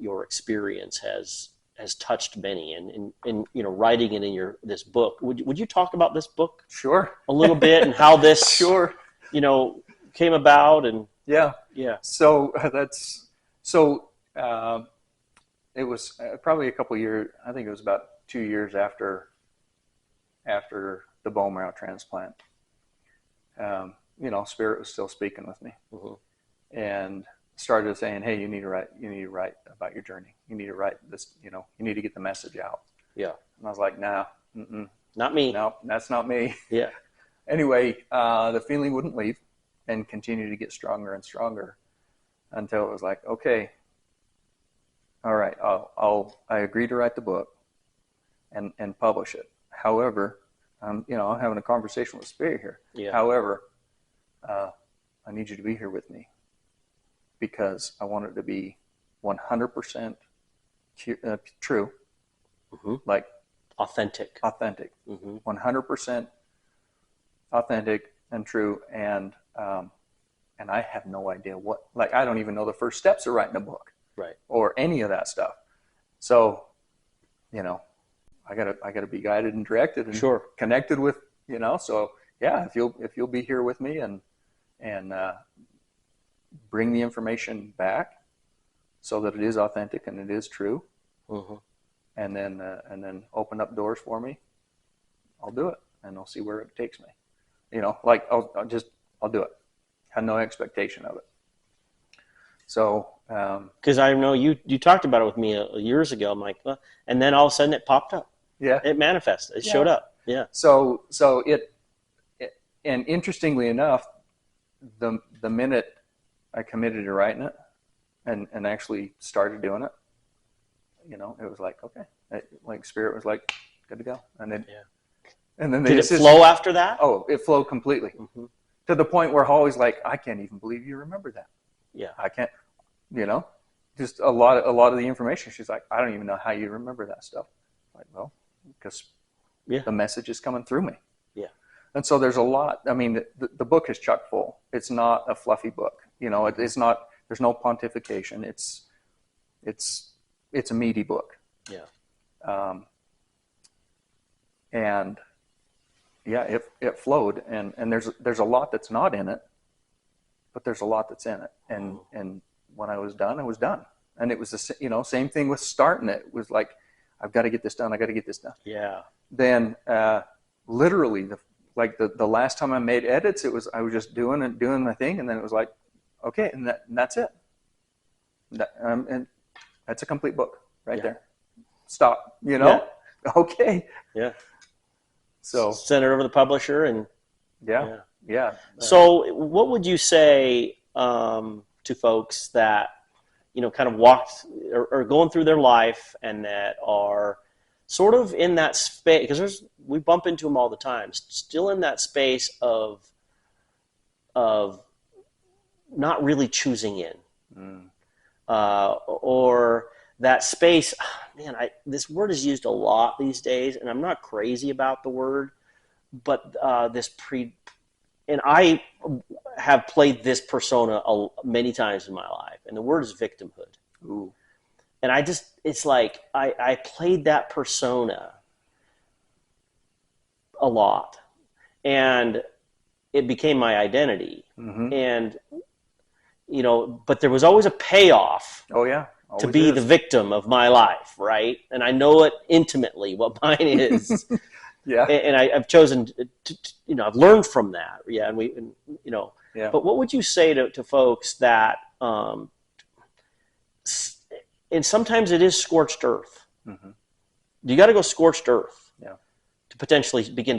B: your experience has touched many. And writing it in this book. Would you talk about this book?
A: Sure.
B: A little bit and how this
A: sure.
B: Came about and
A: yeah. So it was probably a couple years. I think it was about 2 years after the bone marrow transplant. Spirit was still speaking with me, and started saying, "Hey, you need to write about your journey. You need to write this. You need to get the message out."
B: Yeah.
A: And I was like, "Nah,
B: not me.
A: No, that's not me."
B: Yeah.
A: Anyway, the feeling wouldn't leave, and continued to get stronger and stronger, until it was like, okay, all right, I agree to write the book, and publish it. However, I'm having a conversation with Spirit here.
B: Yeah.
A: However, I need you to be here with me, because I want it to be 100% true, like
B: authentic,
A: 100% authentic and true, and I have no idea I don't even know the first steps of writing a book,
B: right, or
A: any of that stuff. So, I gotta be guided and directed and connected with, So yeah, if you'll be here with me and bring the information back so that it is authentic and it is true, and then open up doors for me, I'll do it, and I'll see where it takes me. I'll do it. Have no expectation of it. So,
B: because I know you talked about it with me years ago. I'm like, and then all of a sudden it popped up.
A: Yeah,
B: it manifested. It showed up. Yeah.
A: So it and interestingly enough, the minute I committed to writing it and actually started doing it, it was like, okay, Spirit was like, good to go, and then
B: did it flow after that?
A: Oh, it flowed completely, to the point where Holly's like, I can't even believe you remember that.
B: Yeah,
A: I can't. Just a lot of the information. She's like, I don't even know how you remember that stuff. I'm like, well, because the message is coming through me.
B: Yeah.
A: And so there's a lot. I mean, the book is chock full. It's not a fluffy book. It's not. There's no pontification. It's a meaty book.
B: Yeah.
A: And yeah, it flowed. And there's a lot that's not in it, but there's a lot that's in it. And when I was done, I was done. And it was the same thing with starting it. It was like, I've got to get this done. I got to get this done.
B: Yeah.
A: Then literally the last time I made edits, I was just doing my thing, and then it was like, okay, and that's it. And that's a complete book right there. Stop.
B: Yeah.
A: Okay.
B: Yeah.
A: So
B: send it over to the publisher and
A: yeah.
B: So what would you say to folks that kind of walked or going through their life and that are sort of in that space, because we bump into them all the time, still in that space of not really choosing in, or that space, man, this word is used a lot these days, and I'm not crazy about the word, but and I have played this persona many times in my life, and the word is victimhood.
A: Ooh.
B: And it's like I played that persona a lot, and it became my identity.
A: Mm-hmm.
B: And, but there was always a payoff.
A: Oh, yeah.
B: To be the victim of my life, right? And I know it intimately what mine is.
A: Yeah.
B: And I've chosen to, I've learned from that. Yeah.
A: Yeah.
B: But what would you say to folks that, and sometimes it is scorched earth.
A: Mm-hmm.
B: You got to go scorched earth.
A: Yeah.
B: To potentially begin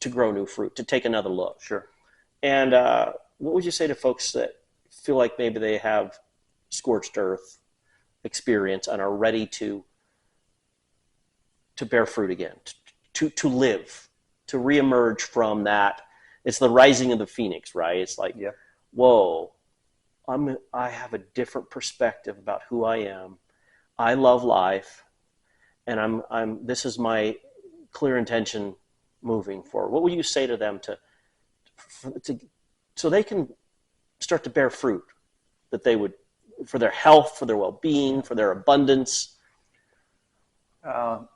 B: to grow new fruit, to take another look.
A: Sure.
B: And what would you say to folks that feel like maybe they have scorched earth experience and are ready to bear fruit again, to live, to reemerge from that? It's the rising of the phoenix, right? It's like,
A: yeah.
B: Whoa, I have a different perspective about who I am. I love life, and this is my clear intention moving forward. What would you say to them so they can start to bear fruit that they would, for their health, for their well-being, for their abundance?
A: So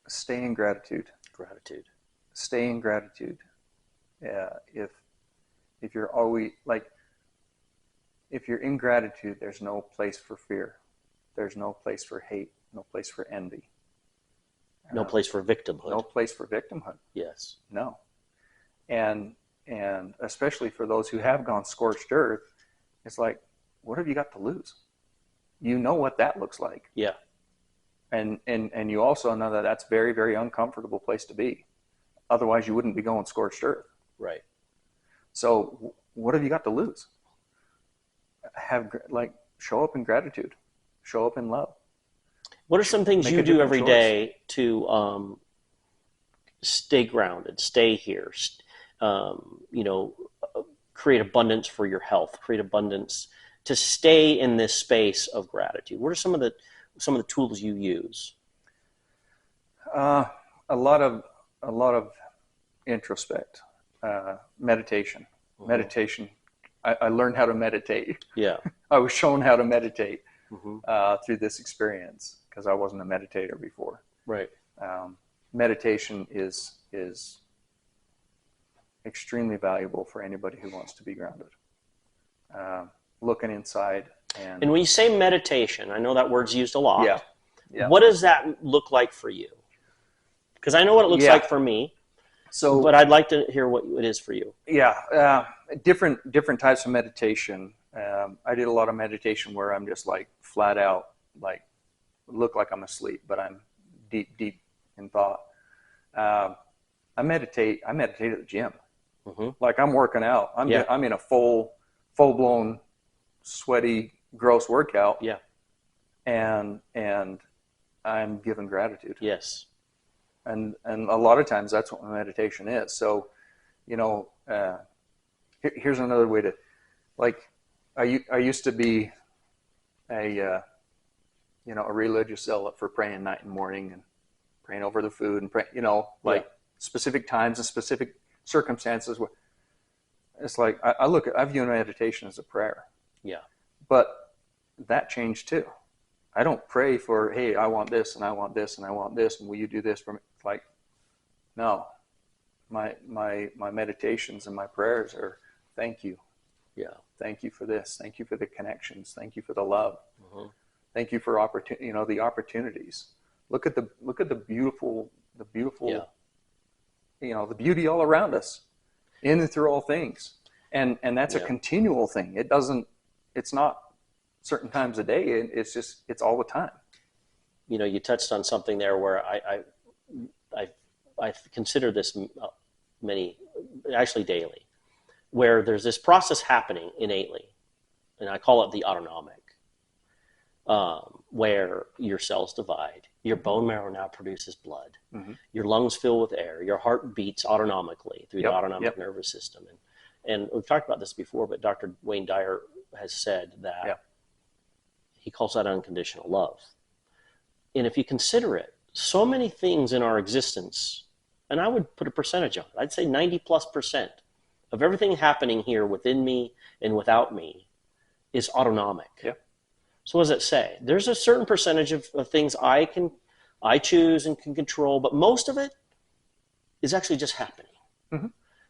A: stay in gratitude. Stay in gratitude. If you're always if you're in gratitude, there's no place for fear. There's no place for hate. No place for envy.
B: No place for victimhood.
A: No place for victimhood.
B: Yes.
A: No. And especially for those who have gone scorched earth, it's like, what have you got to lose? You know what that looks like.
B: Yeah.
A: And you also know that that's very, very uncomfortable place to be. Otherwise, you wouldn't be going scorched earth.
B: Right.
A: So what have you got to lose? Show up in gratitude. Show up in love.
B: What are some things you do every day to stay grounded, stay here, create abundance for your health, create abundance to stay in this space of gratitude? What are some of the tools you use?
A: A lot of introspect, meditation. Mm-hmm. Meditation. I learned how to meditate.
B: Yeah.
A: I was shown how to meditate through this experience because I wasn't a meditator before.
B: Right.
A: Meditation is extremely valuable for anybody who wants to be grounded. Looking inside. And
B: when you say meditation, I know that word's used a lot.
A: Yeah. Yeah.
B: What does that look like for you? Because I know what it looks like for me. But I'd like to hear what it is for you.
A: Yeah. Different types of meditation. I did a lot of meditation where I'm just like flat out, like look like I'm asleep, but I'm deep in thought. I meditate at the gym. Mm-hmm. Like I'm working out. I'm in a full blown, sweaty, gross workout.
B: Yeah.
A: And I'm giving gratitude.
B: Yes.
A: And a lot of times that's what meditation is. So, here's another way to, I used to be a religious zealot for praying night and morning and praying over the food and specific times and specific circumstances. It's like, I view meditation as a prayer.
B: Yeah.
A: But that changed too. I don't pray for, hey, I want this and I want this and I want this and will you do this for me? It's like, no. My meditations and my prayers are thank you.
B: Yeah.
A: Thank you for this. Thank you for the connections. Thank you for the love.
B: Mm-hmm.
A: Thank you for the opportunities. Look at the beautiful, the beauty all around us, in and through all things. And that's a continual thing. It's not certain times a day. It's all the time.
B: You touched on something there where I consider this actually daily, where there's this process happening innately, and I call it the autonomic, where your cells divide, your bone marrow now produces blood, mm-hmm. your lungs fill with air, your heart beats autonomically through the autonomic nervous system. And we've talked about this before, but Dr. Wayne Dyer has said that He calls that unconditional love. And if you consider it, so many things in our existence, and I would put a percentage on it, I'd say 90+% of everything happening here within me and without me is autonomic.
A: Yeah.
B: So what does it say? There's a certain percentage of things I choose and can control, but most of it is actually just happening.
A: Mm-hmm.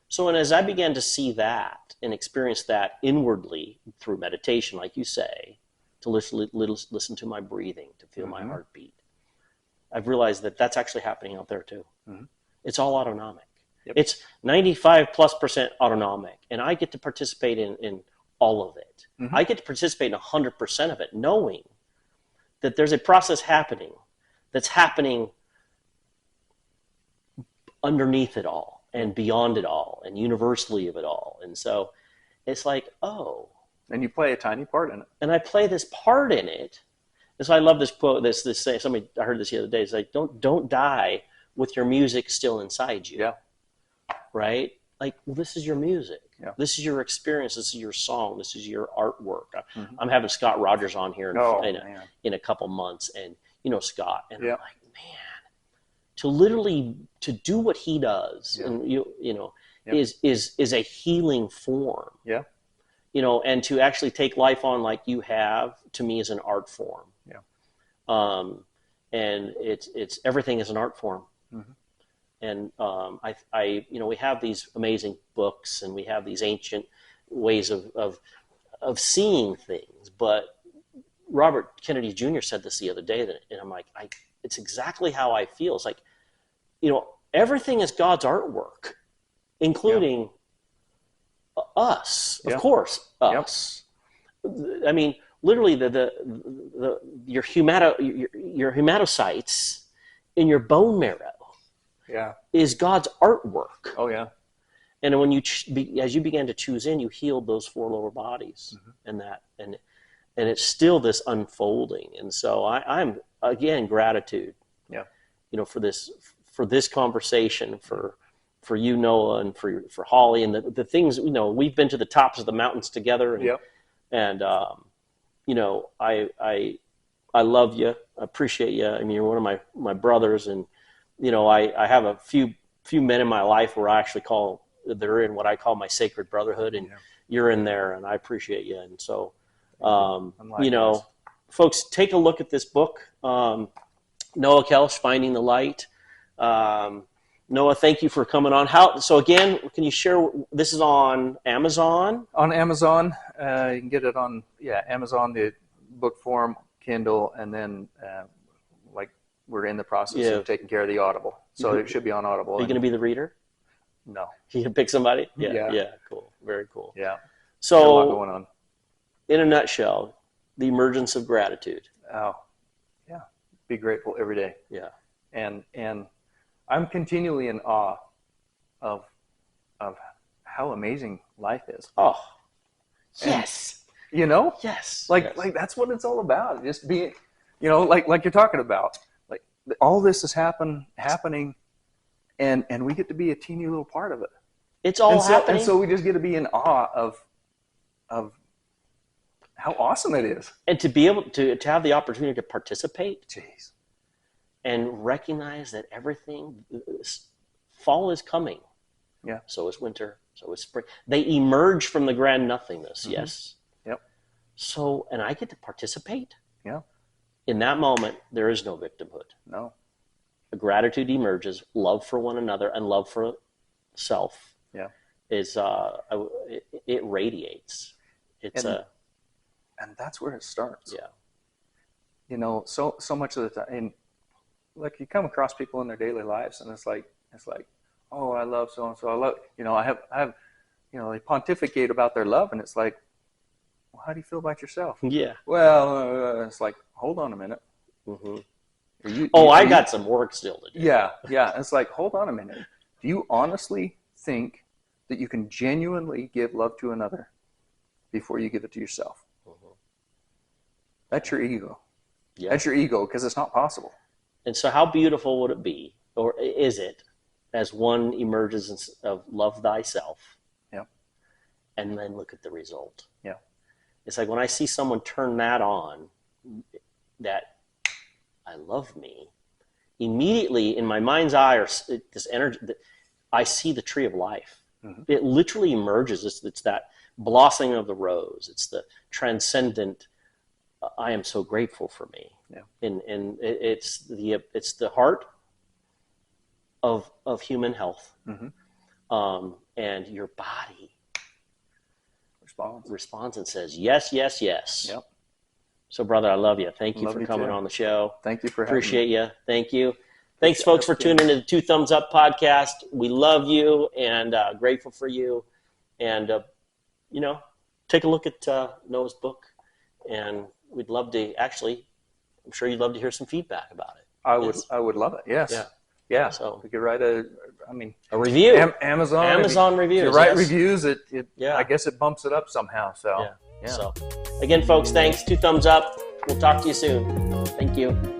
B: So, and as I began to see that and experience that inwardly through meditation, like you say, to listen to my breathing, to feel my heartbeat, I've realized that that's actually happening out there too. Mm-hmm. It's all autonomic. Yep. It's 95+% autonomic, and I get to participate in all of it. Mm-hmm. I get to participate in 100% of it, knowing that there's a process happening that's happening underneath it all and beyond it all and universally of it all. And so it's like, oh.
A: And you play a tiny part in it.
B: And I play this part in it. And so I love this quote, this somebody, I heard this the other day. It's like, don't die with your music still inside you.
A: Yeah.
B: Right? Like, well, this is your music.
A: Yeah.
B: This is your experience. This is your song. This is your artwork. Mm-hmm. I'm having Scott Rogers on here in a couple months, and you know Scott, and I'm like, man, to literally to do what he does, and you know, is a healing form.
A: Yeah.
B: You know, and to actually take life on like you have, to me, is an art form.
A: Yeah.
B: And it's everything is an art form. Mm-hmm. And we have these amazing books, and we have these ancient ways of seeing things. But Robert Kennedy Jr. said this the other day, and I'm like, it's exactly how I feel. It's like, you know, everything is God's artwork, including us, of course, us. Yep. I mean, literally, your hematocytes in your bone marrow.
A: Yeah,
B: is God's artwork.
A: Oh yeah.
B: And when as you began to choose in, you healed those 4 lower bodies, and it's still this unfolding. And so I'm again gratitude. Yeah. You know, for this conversation, for you, Noah, and for Holly, and the things, you know, we've been to the tops of the mountains together, and you know, I love you, I appreciate you. I mean, you're one of my brothers, and you know, I have a few men in my life where I actually they're in what I call my sacred brotherhood, and you're in there, and I appreciate you. And so, you know, folks, take a look at this book, Noah Kelsch, Finding the Light. Noah, thank you for coming on. So again, can you share, this is on Amazon?
A: On Amazon, you can get it on, Amazon, the book form, Kindle, and then we're in the process of taking care of the Audible. So it should be on Audible.
B: Are you going to be the reader?
A: No.
B: You can pick somebody? Yeah. Cool. Very cool.
A: Yeah.
B: So,
A: a lot going on.
B: In a nutshell, the emergence of gratitude.
A: Oh, yeah. Be grateful every day.
B: Yeah.
A: And I'm continually in awe of how amazing life is.
B: Oh, yes.
A: And, you know?
B: Yes.
A: Like that's what it's all about. Just being, you know, like you're talking about. Like all this is happening, and we get to be a teeny little part of it.
B: It's all happening.
A: And so we just get to be in awe of how awesome it is.
B: And to be able to have the opportunity to participate.
A: Jeez.
B: And recognize that fall is coming.
A: Yeah.
B: So is winter. So is spring. They emerge from the grand nothingness. Mm-hmm. Yes.
A: Yep.
B: So, and I get to participate.
A: Yeah.
B: In that moment, there is no victimhood.
A: No.
B: Gratitude emerges. Love for one another and love for self.
A: Yeah.
B: Is it radiates.
A: And that's where it starts.
B: Yeah.
A: You know, so much of the time, and like you come across people in their daily lives, and it's like, oh, I love so and so. I love, you know, I have, you know, they pontificate about their love, and it's like, well, how do you feel about yourself?
B: Yeah.
A: Well, it's like, hold on a minute.
B: Mm-hmm. I got some work still to do.
A: Yeah. It's like, hold on a minute. Do you honestly think that you can genuinely give love to another before you give it to yourself? Mm-hmm. That's your ego. Yeah. That's your ego, because it's not possible.
B: And so how beautiful would it be, or is it, as one emerges of love thyself, and then look at the result.
A: Yeah.
B: It's like when I see someone turn that on, that I love me, immediately in my mind's eye, or this energy, I see the tree of life. Mm-hmm. It literally emerges. It's that blossoming of the rose. It's the transcendent. I am so grateful for me. Yeah. And it's the heart of human health. Mm-hmm. And your body responds and says, yes, yes, yes. Yep. So, brother, I love you. Thank you for coming on the show.
A: Thank you for having me.
B: Appreciate you. Thank you. Thanks, folks, for tuning into the Two Thumbs Up podcast. We love you and grateful for you. And, take a look at Noah's book. And we'd love to I'm sure you'd love to hear some feedback about it.
A: I would love it. Yes. Yeah. Yeah.
B: So
A: we could write a
B: review.
A: Amazon
B: reviews.
A: If you write reviews, I guess it bumps it up somehow. So,
B: yeah. So, again, folks, thanks. 2 thumbs up. We'll talk to you soon. Thank you.